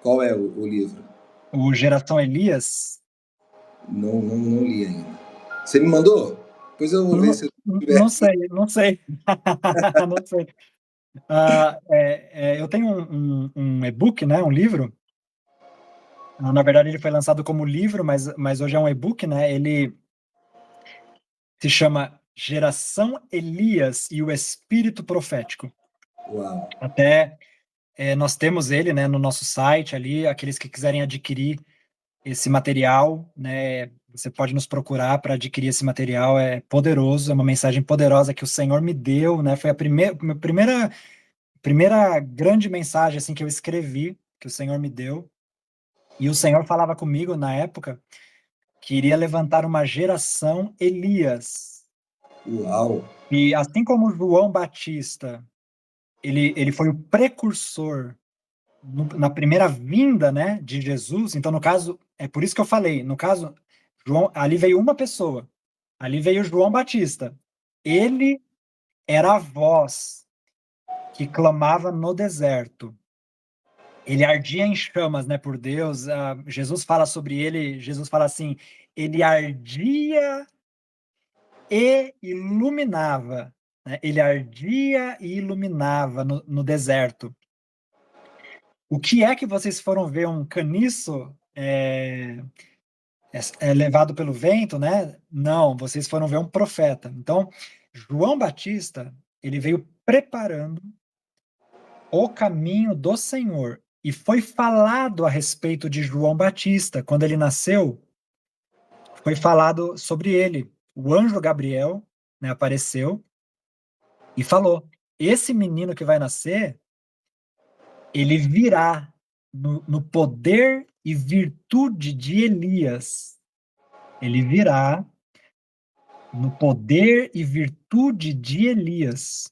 Qual é o livro? O Geração Elias. Não li ainda. Você me mandou? Depois eu vou ver Não, se eu tiver. não sei, não sei. Não sei. Eu tenho um e-book, né, um livro. Na verdade, ele foi lançado como livro, mas hoje é um e-book, né? Ele se chama Geração Elias e o Espírito Profético. Uau. Até nós temos ele, né, no nosso site ali. Aqueles que quiserem adquirir esse material, né, você pode nos procurar para adquirir esse material. É poderoso, é uma mensagem poderosa que o Senhor me deu, né? Foi a primeira grande mensagem assim que eu escrevi, que o Senhor me deu. E o Senhor falava comigo na época que iria levantar uma geração Elias. Uau. E assim como João Batista, ele foi o precursor na primeira vinda, né, de Jesus. Então, no caso, é por isso que eu falei, no caso, João, ali veio uma pessoa, ali veio João Batista. Ele era a voz que clamava no deserto. Ele ardia em chamas, né, por Deus. Jesus fala sobre ele, Jesus fala assim, ele ardia e iluminava, né? Ele ardia e iluminava no deserto. O que é que vocês foram ver um caniço levado pelo vento, né? Não, vocês foram ver um profeta. Então, João Batista, ele veio preparando o caminho do Senhor. E foi falado a respeito de João Batista. Quando ele nasceu, foi falado sobre ele. O anjo Gabriel, né, apareceu e falou: esse menino que vai nascer, ele virá no poder e virtude de Elias. Ele virá no poder e virtude de Elias.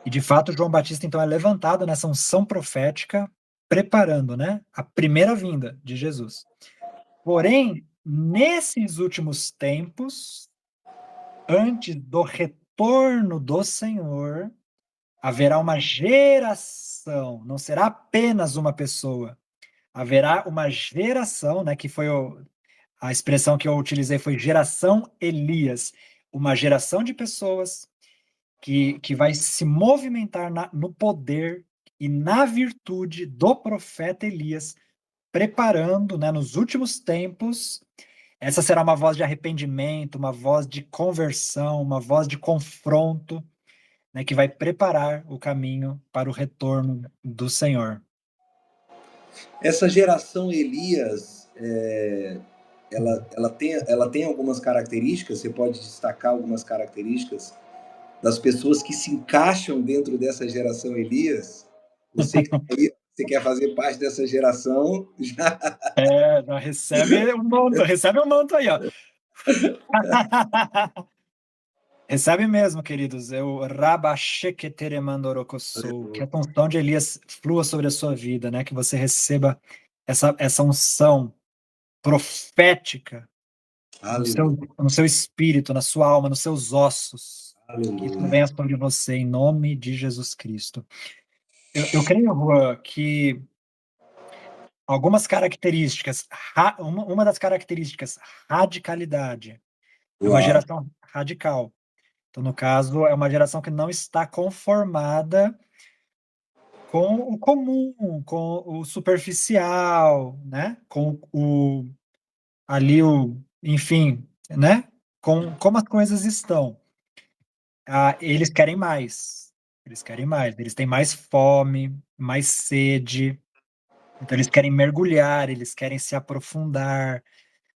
E de fato, João Batista então é levantado nessa unção profética, preparando, né, a primeira vinda de Jesus. Porém, nesses últimos tempos, antes do retorno do Senhor, haverá uma geração, não será apenas uma pessoa, haverá uma geração, né, que foi a expressão que eu utilizei foi geração Elias, uma geração de pessoas que vai se movimentar no poder e na virtude do profeta Elias, preparando, né, nos últimos tempos. Essa será uma voz de arrependimento, uma voz de conversão, uma voz de confronto, né, que vai preparar o caminho para o retorno do Senhor. Essa geração Elias, ela tem algumas características, você pode destacar algumas características das pessoas que se encaixam dentro dessa geração Elias? Você que tá aí, você quer fazer parte dessa geração, já... Já recebe o manto aí, ó. Recebe mesmo, queridos. Eu Rabasheketeremandorokossou, que a unção de Elias flua sobre a sua vida, né? Que você receba essa unção profética Aleluia, no seu espírito, na sua alma, nos seus ossos. Que isso aleluia. venha sobre você, em nome de Jesus Cristo. Eu creio, Juan, que algumas características, uma das características, radicalidade, é uma Uau. geração radical. Então, no caso, é uma geração que não está conformada com o comum, com o superficial, né? Com enfim, né? Com como as coisas estão. Eles querem mais. Eles querem mais. Eles têm mais fome, mais sede. Então, eles querem mergulhar, eles querem se aprofundar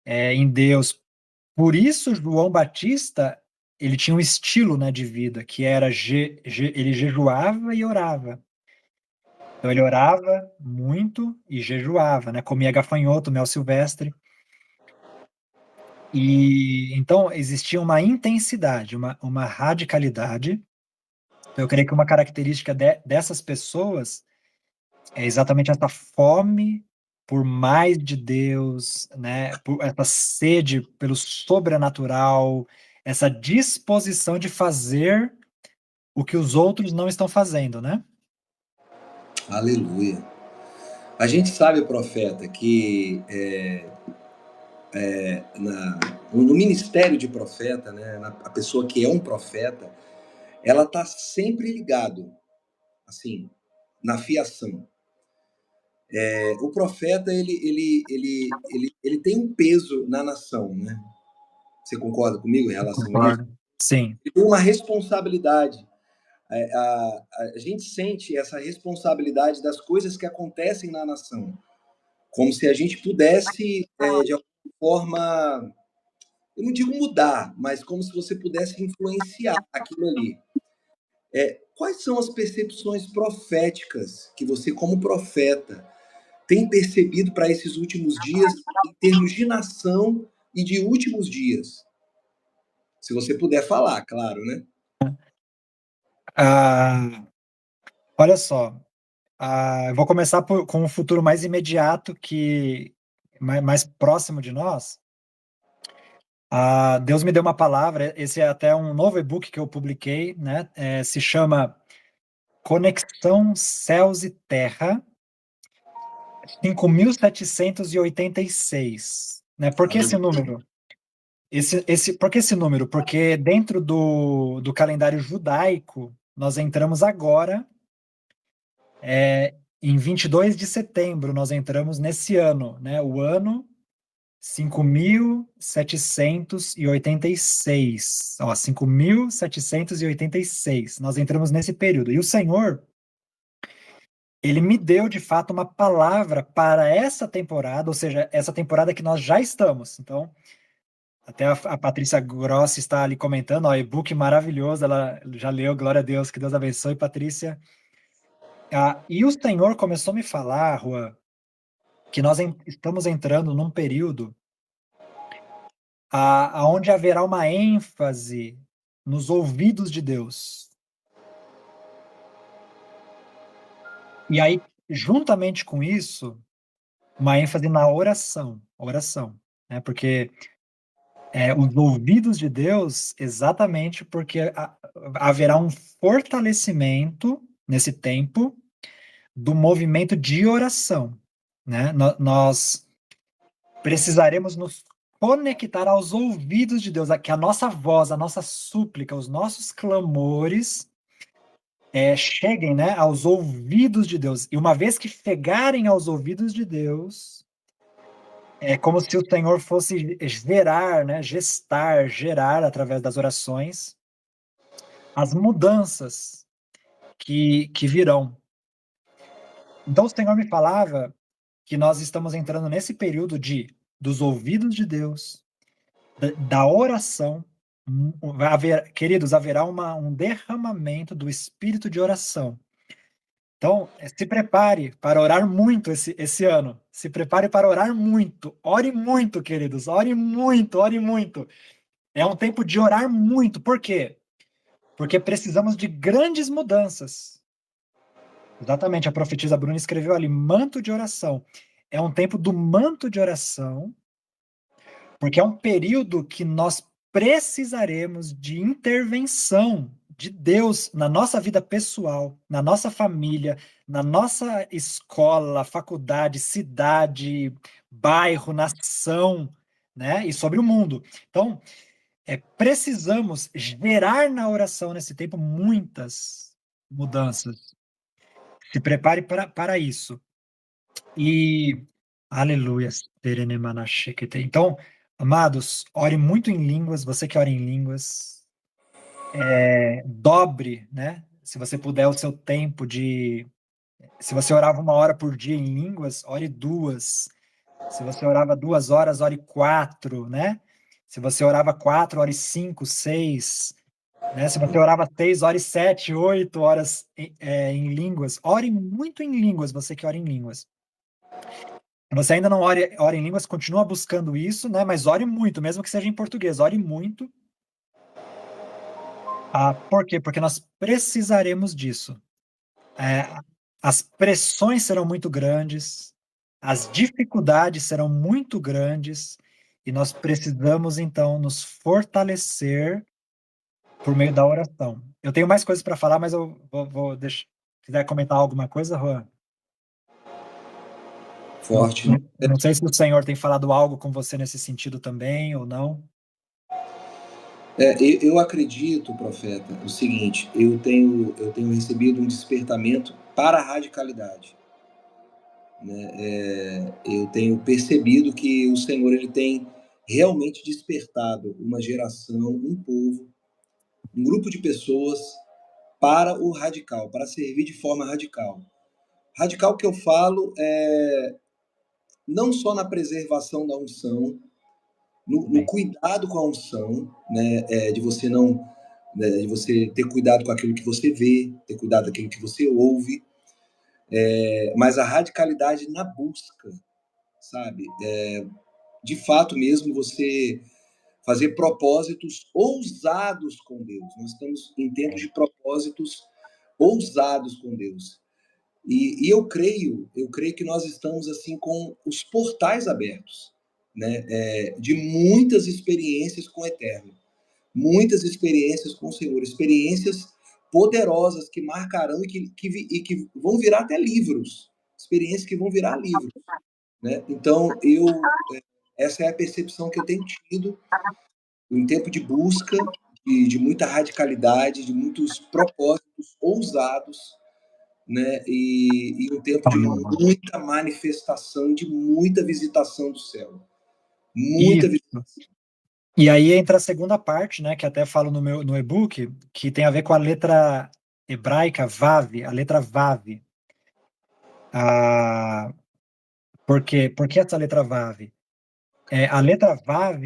em Deus. Por isso, João Batista, ele tinha um estilo, né, de vida, que era ele jejuava e orava. Então, ele orava muito e jejuava, né? Comia gafanhoto, mel silvestre. E então existia uma intensidade, uma radicalidade. Então, eu creio que uma característica dessas pessoas é exatamente essa fome por mais de Deus, né? Por essa sede pelo sobrenatural, essa disposição de fazer o que os outros não estão fazendo, né? Aleluia. A gente sabe, profeta, que no ministério de profeta, né, a pessoa que é um profeta, ela está sempre ligado, assim, na fiação. O profeta, ele tem um peso na nação, né? Você concorda comigo em relação a isso? Concordo. Sim. Ele tem uma responsabilidade. A gente sente essa responsabilidade das coisas que acontecem na nação, como se a gente pudesse, de alguma forma, eu não digo mudar, mas como se você pudesse influenciar aquilo ali. Quais são as percepções proféticas que você, como profeta, tem percebido para esses últimos dias, em termos de nação e de últimos dias? Se você puder falar, claro, né? Ah, olha só, eu vou começar com o futuro mais imediato, que mais próximo de nós. Deus me deu uma palavra, esse é até um novo e-book que eu publiquei, né? Se chama Conexão Céus e Terra, 5.786, né? Por que esse número? Por que esse número? Porque dentro do calendário judaico, nós entramos agora, em 22 de setembro, nós entramos nesse ano, né? O ano 5.786. Ó, 5.786. Nós entramos nesse período. E o Senhor, ele me deu de fato uma palavra para essa temporada, ou seja, essa temporada que nós já estamos. Então, até a Patrícia Grossi está ali comentando, ó, e-book maravilhoso, ela já leu, glória a Deus, que Deus abençoe, Patrícia. E o Senhor começou a me falar, Juan, que nós estamos entrando num período aonde haverá uma ênfase nos ouvidos de Deus. E aí, juntamente com isso, uma ênfase na oração, né? Porque os ouvidos de Deus, exatamente porque haverá um fortalecimento nesse tempo do movimento de oração, né? Nós precisaremos nos conectar aos ouvidos de Deus, que a nossa voz, a nossa súplica, os nossos clamores cheguem, né, aos ouvidos de Deus. E uma vez que chegarem aos ouvidos de Deus, é como se o Senhor fosse gerar, né, gerar através das orações as mudanças que virão. Então o Senhor me falava que nós estamos entrando nesse período dos ouvidos de Deus, da oração. Queridos, haverá um derramamento do espírito de oração. Então, se prepare para orar muito esse ano. Se prepare para orar muito. Ore muito, queridos. Ore muito, ore muito. É um tempo de orar muito. Por quê? Porque precisamos de grandes mudanças. Exatamente, a profetisa Bruna escreveu ali, manto de oração. É um tempo do manto de oração, porque é um período que nós precisaremos de intervenção de Deus na nossa vida pessoal, na nossa família, na nossa escola, faculdade, cidade, bairro, nação, né? E sobre o mundo. Então, precisamos gerar na oração nesse tempo muitas mudanças. Se prepare para isso. E, aleluia. Então, amados, ore muito em línguas, você que ora em línguas, dobre, né, se você puder, o seu tempo de... Se você orava 1 hora por dia em línguas, ore 2. Se você orava 2 horas, ore 4, né? Se você orava 4, ore 5, 6, né? Se você orava 6, ore 7, 8 horas em línguas. Ore muito em línguas, você que ora em línguas. Você ainda não ora em línguas, continua buscando isso, né? Mas ore muito, mesmo que seja em português, ore muito. Por quê? Porque nós precisaremos disso. As pressões serão muito grandes, as dificuldades serão muito grandes, e nós precisamos, então, nos fortalecer por meio da oração. Eu tenho mais coisas para falar, mas eu vou deixar. Se quiser comentar alguma coisa, Juan? Forte. Não sei se o Senhor tem falado algo com você nesse sentido também, ou não. Eu acredito, profeta, o seguinte: eu tenho recebido um despertamento para a radicalidade. Né? Eu tenho percebido que o Senhor ele tem realmente despertado uma geração, um povo, um grupo de pessoas para o radical, para servir de forma radical. Radical que eu falo é não só na preservação da unção, no cuidado com a unção, né, de você não, né, de você ter cuidado com aquilo que você vê, ter cuidado com aquilo que você ouve, mas a radicalidade na busca, sabe? De fato mesmo você fazer propósitos ousados com Deus. Nós estamos em tempos de propósitos ousados com Deus. E eu creio que nós estamos assim com os portais abertos, né? De muitas experiências com o Eterno, muitas experiências com o Senhor, experiências poderosas que marcarão e que vão virar até livros, experiências que vão virar livros, né? Então essa é a percepção que eu tenho tido em tempo de busca, de muita radicalidade, de muitos propósitos ousados, né? E um tempo de muita manifestação, de muita visitação do céu. Muita visitação. E aí entra a segunda parte, né, que até falo no e-book, que tem a ver com a letra hebraica Vav, a letra Vav. Por que essa letra Vav? A letra Vav,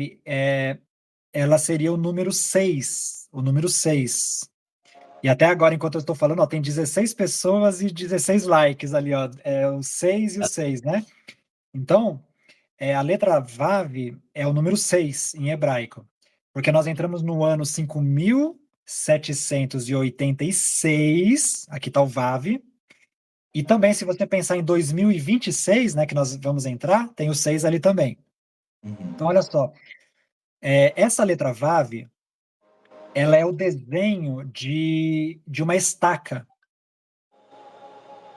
ela seria o número 6, o número 6. E até agora, enquanto eu estou falando, ó, tem 16 pessoas e 16 likes ali, ó, o 6 e o 6, né? Então, a letra Vav é o número 6 em hebraico, porque nós entramos no ano 5.786, aqui está o Vav, e também se você pensar em 2026, né, que nós vamos entrar, tem o 6 ali também. Então, olha só, essa letra Vav, ela é o desenho de uma estaca.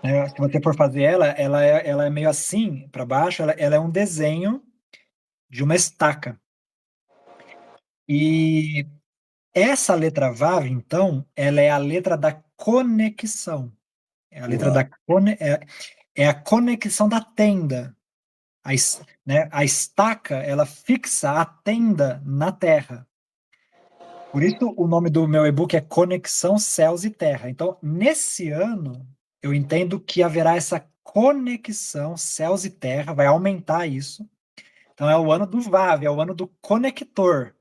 Se você for fazer ela é meio assim, para baixo, ela é um desenho de uma estaca. E essa letra Vav, então, ela é a letra da conexão. É a letra é a conexão da tenda. A estaca, ela fixa a tenda na terra. Por isso, o nome do meu e-book é Conexão Céus e Terra. Então, nesse ano, eu entendo que haverá essa conexão céus e terra, vai aumentar isso. Então, é o ano do Vav, é o ano do conector.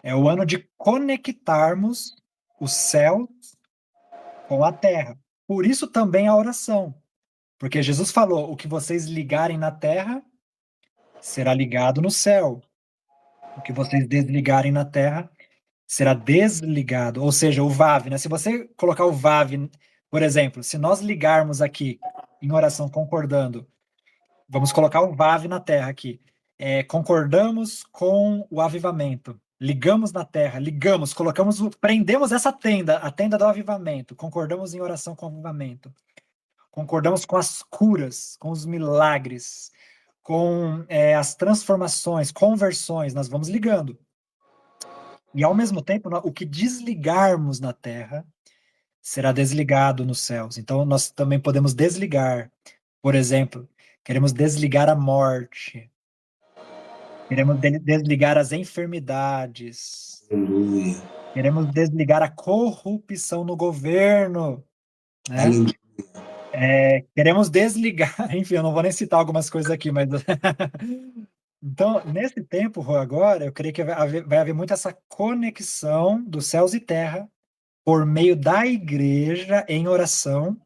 É o ano de conectarmos o céu com a terra. Por isso também a oração. Porque Jesus falou: o que vocês ligarem na terra será ligado no céu. O que vocês desligarem na terra será desligado. Ou seja, o Vav, né? Se você colocar o Vav, por exemplo, se nós ligarmos aqui em oração concordando, vamos colocar o Vav na terra aqui. Concordamos com o avivamento. Ligamos na terra, ligamos, prendemos essa tenda, a tenda do avivamento. Concordamos em oração com o avivamento. Concordamos com as curas, com os milagres, com as transformações, conversões, nós vamos ligando. E, ao mesmo tempo, o que desligarmos na terra será desligado nos céus. Então, nós também podemos desligar. Por exemplo, queremos desligar a morte. Queremos desligar as enfermidades. Aleluia. Queremos desligar a corrupção no governo, né? Aleluia. Queremos desligar, enfim, eu não vou nem citar algumas coisas aqui, mas então, nesse tempo Rô, agora, eu creio que vai haver muito essa conexão dos céus e terra por meio da igreja em oração,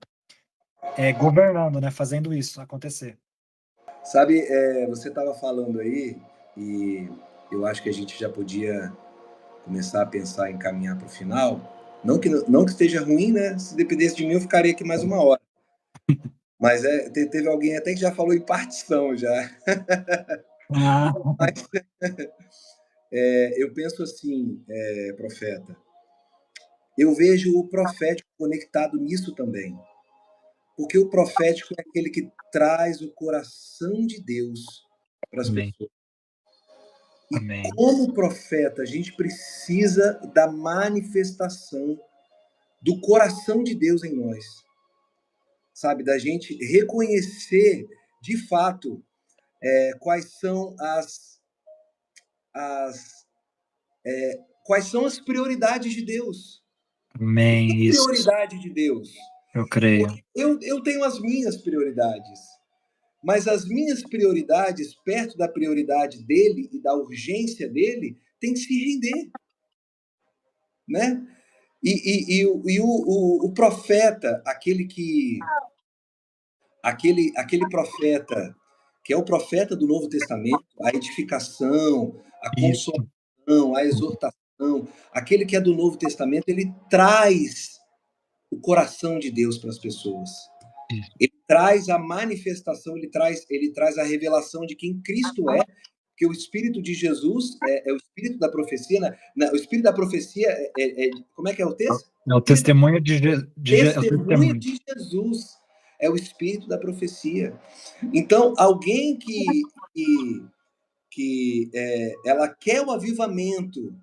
governando, né? Fazendo isso acontecer. Sabe, você estava falando aí, e eu acho que a gente já podia começar a pensar em caminhar para o final. Não que esteja ruim, né? Se dependesse de mim, eu ficaria aqui mais uma hora. Mas teve alguém até que já falou em partição já. Ah, Mas eu penso assim, profeta, eu vejo o profético conectado nisso também. Porque o profético é aquele que traz o coração de Deus para as amém, pessoas. E amém. como profeta, a gente precisa da manifestação do coração de Deus em nós. Sabe, da gente reconhecer de fato quais são as quais são as prioridades de Deus. O que Amém, é isso, prioridade de Deus? eu creio. Porque eu tenho as minhas prioridades, mas as minhas prioridades, perto da prioridade dele e da urgência dele, tem que se render, né? O profeta, aquele profeta que é o profeta do Novo Testamento, a edificação, a Isso, consolação, a exortação, aquele que é do Novo Testamento, ele traz o coração de Deus para as pessoas. isso. Ele traz a manifestação, ele traz a revelação de quem Cristo é, que o Espírito de Jesus é o Espírito da profecia, né? O Espírito da profecia como é que é o texto? É o testemunho é o Testemunho testemunho. de Jesus é o Espírito da profecia. Então, alguém que ela quer o avivamento,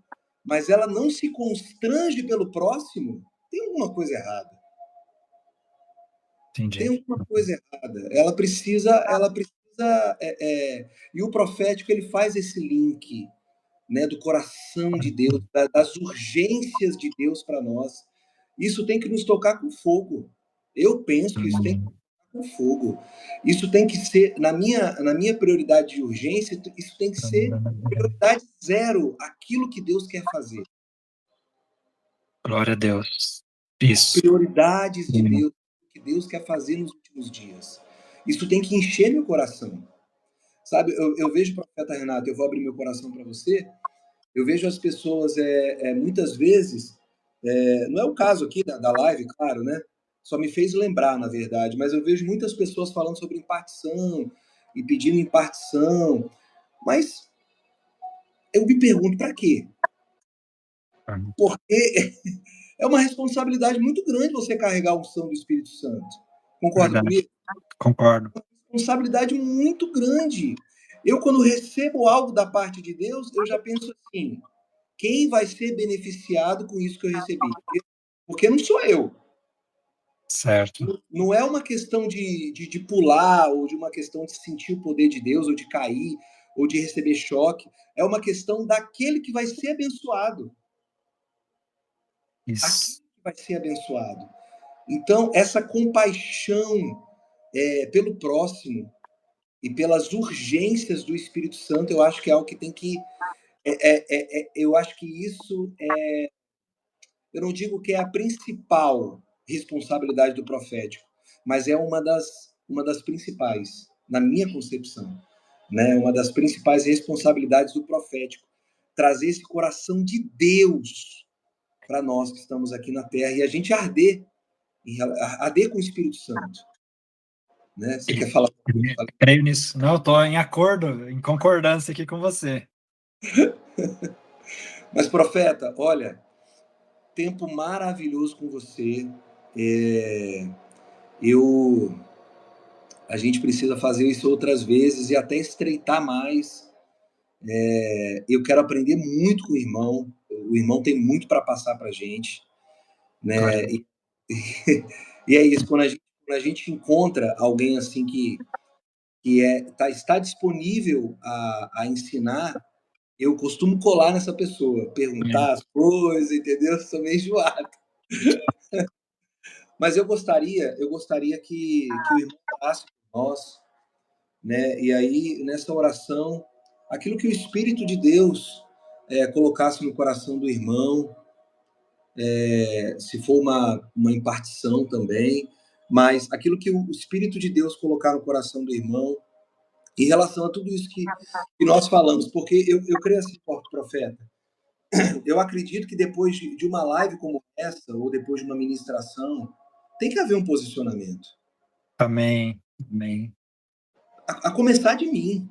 mas ela não se constrange pelo próximo, tem alguma coisa errada. Tem Entendi. alguma coisa errada. E o profético ele faz esse link, né, do coração de Deus, das urgências de Deus para nós. Isso tem que nos tocar com fogo. Eu penso que isso tem que nos tocar com fogo. Isso tem que ser, na minha prioridade de urgência, isso tem que ser prioridade zero, aquilo que Deus quer fazer. Glória a Deus. Isso. Prioridades de Deus, que Deus quer fazer nos últimos dias. Isso tem que encher meu coração. Sabe, eu vejo, profeta Renato, eu vou abrir meu coração para você, eu vejo as pessoas, muitas vezes, não é o caso aqui da live, claro, né? Só me fez lembrar, na verdade, mas eu vejo muitas pessoas falando sobre impartição e pedindo impartição, mas eu me pergunto para quê? Porque é uma responsabilidade muito grande você carregar a unção do Espírito Santo. Concorda Verdade. comigo? Concordo. É uma responsabilidade muito grande. Eu, quando recebo algo da parte de Deus, eu já penso assim, quem vai ser beneficiado com isso que eu recebi? Porque não sou eu. Certo. Não é uma questão de pular, ou de uma questão de sentir o poder de Deus, ou de cair, ou de receber choque. É uma questão daquele que vai ser abençoado. Aquele Isso. que vai ser abençoado. Então, essa compaixão pelo próximo e pelas urgências do Espírito Santo, eu acho que é algo que tem que. Eu acho que isso eu não digo que é a principal responsabilidade do profético, mas é uma das principais, na minha concepção, né? Uma das principais responsabilidades do profético, trazer esse coração de Deus para nós que estamos aqui na Terra e a gente arder com o Espírito Santo, né? Você quer falar? Creio nisso. Não, estou em acordo, em concordância aqui com você. Mas, profeta, olha, tempo maravilhoso com você. Eu A gente precisa fazer isso outras vezes e até estreitar mais. Eu quero aprender muito com o irmão. O irmão tem muito para passar para a gente, Glória né? E é isso. Quando a gente encontra alguém assim que está disponível a ensinar, eu costumo colar nessa pessoa, perguntar as coisas, entendeu? Sou meio enjoado. Mas eu gostaria que o irmão orasse por nós, né? E aí, nessa oração, aquilo que o Espírito de Deus colocasse no coração do irmão, se for uma impartição também, mas aquilo que o Espírito de Deus colocar no coração do irmão, em relação a tudo isso que nós falamos, porque eu creio assim, profeta, eu acredito que depois de uma live como essa, ou depois de uma ministração, tem que haver um posicionamento. Amém. Amém. A começar de mim.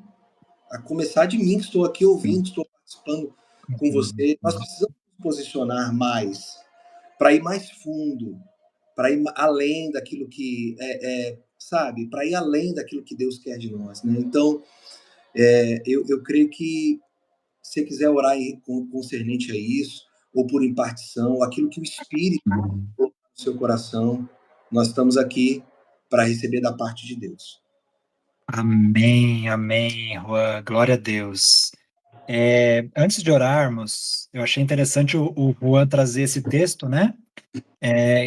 A começar de mim, que estou aqui ouvindo, estou participando com você. Nós precisamos nos posicionar mais, para ir mais fundo, para ir além daquilo que sabe, para ir além daquilo que Deus quer de nós, né? Então, eu creio que se você quiser orar concernente a isso, ou por impartição, aquilo que o Espírito colocou no seu coração, nós estamos aqui para receber da parte de Deus. Amém, amém, Juan. Glória a Deus. Antes de orarmos, eu achei interessante o Juan trazer esse texto, né?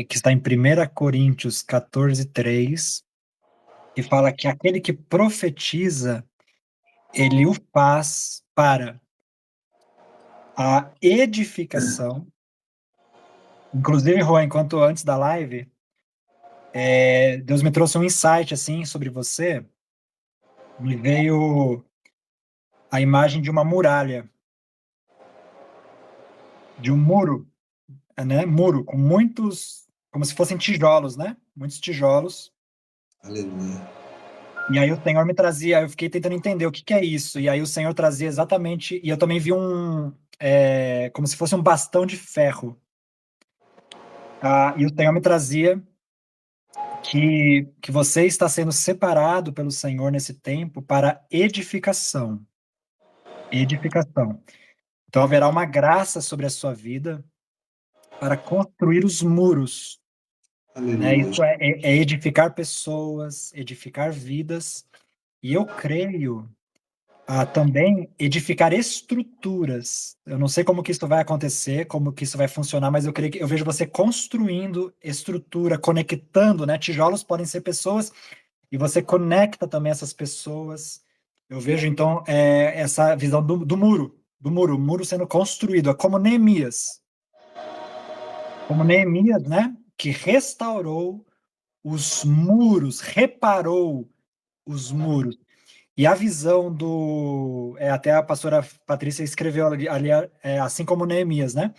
Que está em 1 Coríntios 14:3, que fala que aquele que profetiza, ele o faz para a edificação. Inclusive, Juan, enquanto antes da live, Deus me trouxe um insight assim sobre você. Me veio a imagem de uma muralha, de um muro, né? Muro com muitos, como se fossem tijolos, né? Muitos tijolos. Aleluia. E aí o Senhor me trazia, eu fiquei tentando entender o que é isso. E aí o Senhor trazia exatamente, e eu também vi como se fosse um bastão de ferro. E o Senhor me trazia que você está sendo separado pelo Senhor nesse tempo para edificação. Edificação. Então haverá uma graça sobre a sua vida para construir os muros, né? Aleluia. Isso é edificar pessoas, edificar vidas, e eu creio também edificar estruturas. Eu não sei como que isso vai acontecer, como que isso vai funcionar, mas eu creio que eu vejo você construindo estrutura, conectando, né? Tijolos podem ser pessoas e você conecta também essas pessoas. Eu vejo então essa visão do muro, o muro sendo construído, é como Neemias, né? Que restaurou os muros, reparou os muros. E a visão até a pastora Patrícia escreveu ali, assim como Neemias, né?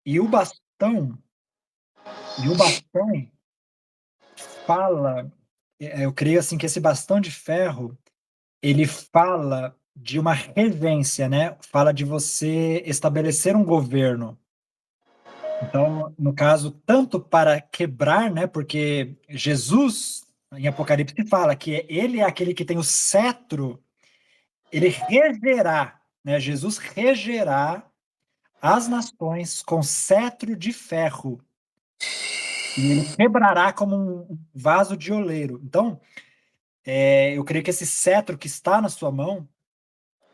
E o bastão, fala, eu creio assim que esse bastão de ferro, ele fala de uma regência, né? Fala de você estabelecer um governo. Então, no caso, tanto para quebrar, né? Porque Jesus, em Apocalipse, fala que ele é aquele que tem o cetro, ele regerá, né? Jesus regerá as nações com cetro de ferro, e ele quebrará como um vaso de oleiro. Então, eu creio que esse cetro que está na sua mão,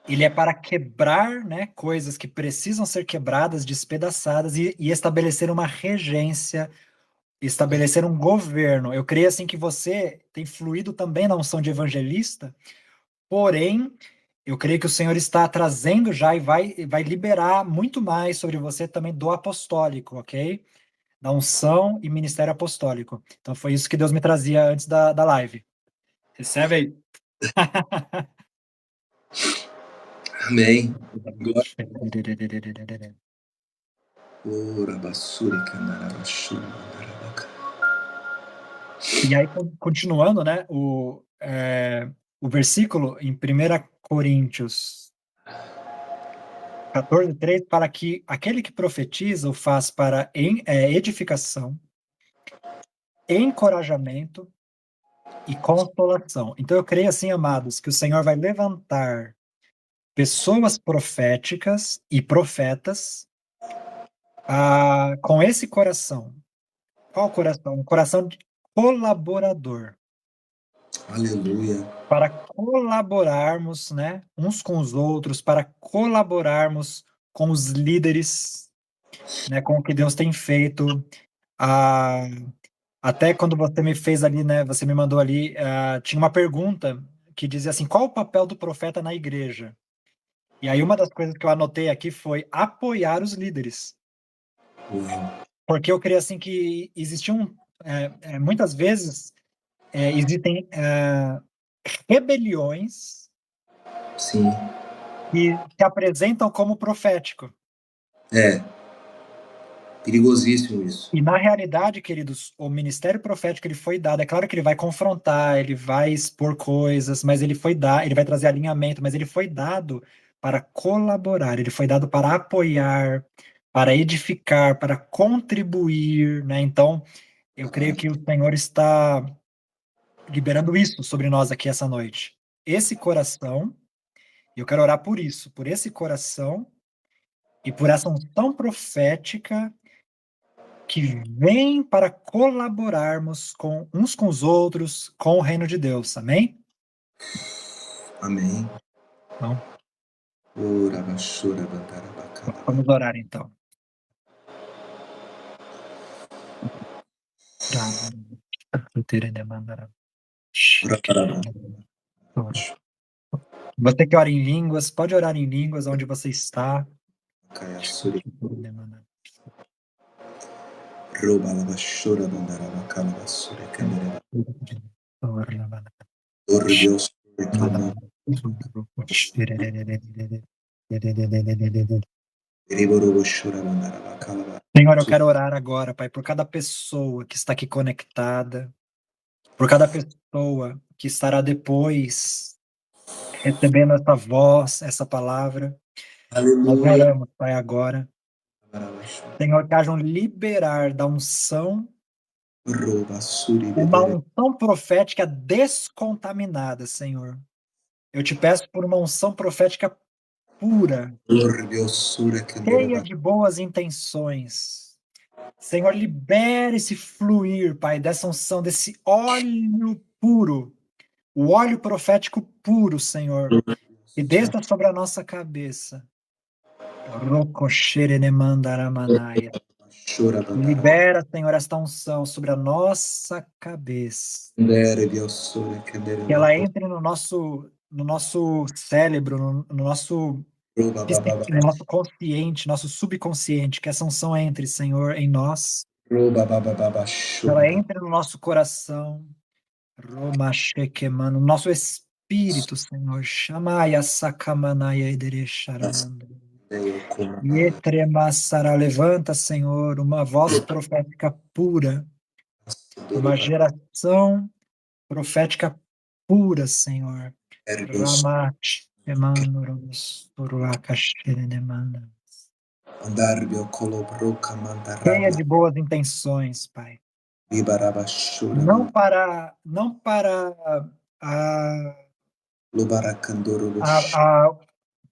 ele é para quebrar, né, coisas que precisam ser quebradas, despedaçadas, e estabelecer uma regência, estabelecer um governo. Eu creio assim que você tem fluído também na unção de evangelista, porém, eu creio que o Senhor está trazendo já e vai liberar muito mais sobre você também do apostólico, ok? Da unção e ministério apostólico. Então foi isso que Deus me trazia antes da live. Recebe aí. Amém. Glória. Ora, basura, E aí, continuando, né, o versículo em 1 Coríntios 14:3 fala que aquele que profetiza o faz para edificação, encorajamento e consolação. Então eu creio assim, amados, que o Senhor vai levantar pessoas proféticas e profetas com esse coração. Qual coração? Um coração de colaborador. Aleluia. Para colaborarmos, né, uns com os outros, para colaborarmos com os líderes, né, com o que Deus tem feito. Até quando você me fez ali, né, você me mandou ali, tinha uma pergunta que dizia assim: qual o papel do profeta na igreja? E aí uma das coisas que eu anotei aqui foi apoiar os líderes. Porque eu creio assim que existiam, muitas vezes, existem rebeliões Sim. que se apresentam como profético. Perigosíssimo isso. E na realidade, queridos, o ministério profético ele foi dado. É claro que ele vai confrontar, ele vai expor coisas, mas ele foi dado, ele vai trazer alinhamento, mas ele foi dado para colaborar, ele foi dado para apoiar, para edificar, para contribuir, né? Então, eu creio que o Senhor está liberando isso sobre nós aqui essa noite. Esse coração, eu quero orar por isso, por esse coração e por essa unção profética que vem para colaborarmos com uns com os outros, com o reino de Deus. Amém? Amém. Então, vamos orar então. Você que ora em línguas, pode orar em línguas onde você está. Senhor, eu quero orar agora, Pai, por cada pessoa que está aqui conectada, por cada pessoa que estará depois recebendo essa voz, essa palavra. Nós Aleluia. oramos, Pai, agora. Senhor, que haja um liberar da unção, uma unção profética descontaminada, Senhor. Eu te peço por uma unção profética pura, cheia de boas intenções. Senhor, libere esse fluir, Pai, dessa unção, desse óleo puro, o óleo profético puro, Senhor, e desça sobre a nossa cabeça. Libera, Senhor, esta unção sobre a nossa cabeça. Que ela entre no nosso cérebro, no nosso consciente, nosso subconsciente, que essa unção entre, Senhor, em nós. Que ela entre no nosso coração, no nosso espírito, Senhor. Chamai a Sakamanaya Ederesharamanda. Levanta, Senhor, uma voz profética pura, uma geração profética pura, Senhor. Ramach, cheia de boas intenções, Pai. Não para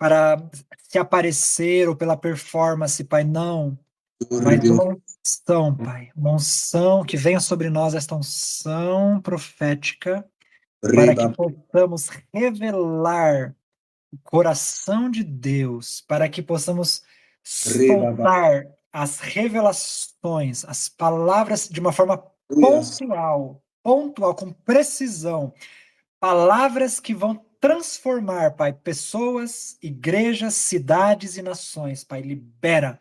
para se aparecer ou pela performance, Pai, não. Mas uma unção, Pai, uma unção que venha sobre nós, esta unção profética, para que possamos revelar o coração de Deus, para que possamos soltar as revelações, as palavras de uma forma pontual, com precisão, palavras que vão transformar, Pai, pessoas, igrejas, cidades e nações, Pai, libera.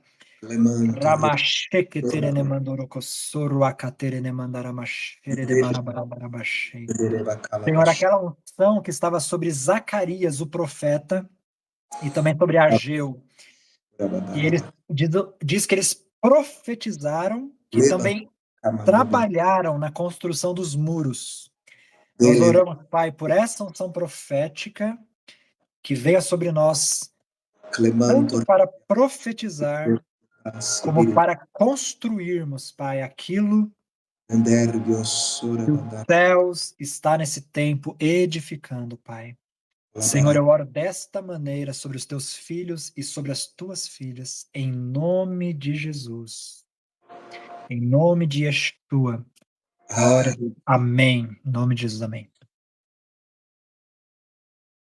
Senhor, aquela unção que estava sobre Zacarias, o profeta, e também sobre Ageu, e eles diz que eles profetizaram, que também trabalharam na construção dos muros. Nós oramos, Pai, por essa unção profética que venha sobre nós, tanto para profetizar, como para construirmos, Pai, aquilo que os céus está nesse tempo edificando, Pai. Senhor, eu oro desta maneira sobre os teus filhos e sobre as tuas filhas, em nome de Jesus. Em nome de Yeshua. Glória a Deus. Amém. Em nome de Jesus, amém.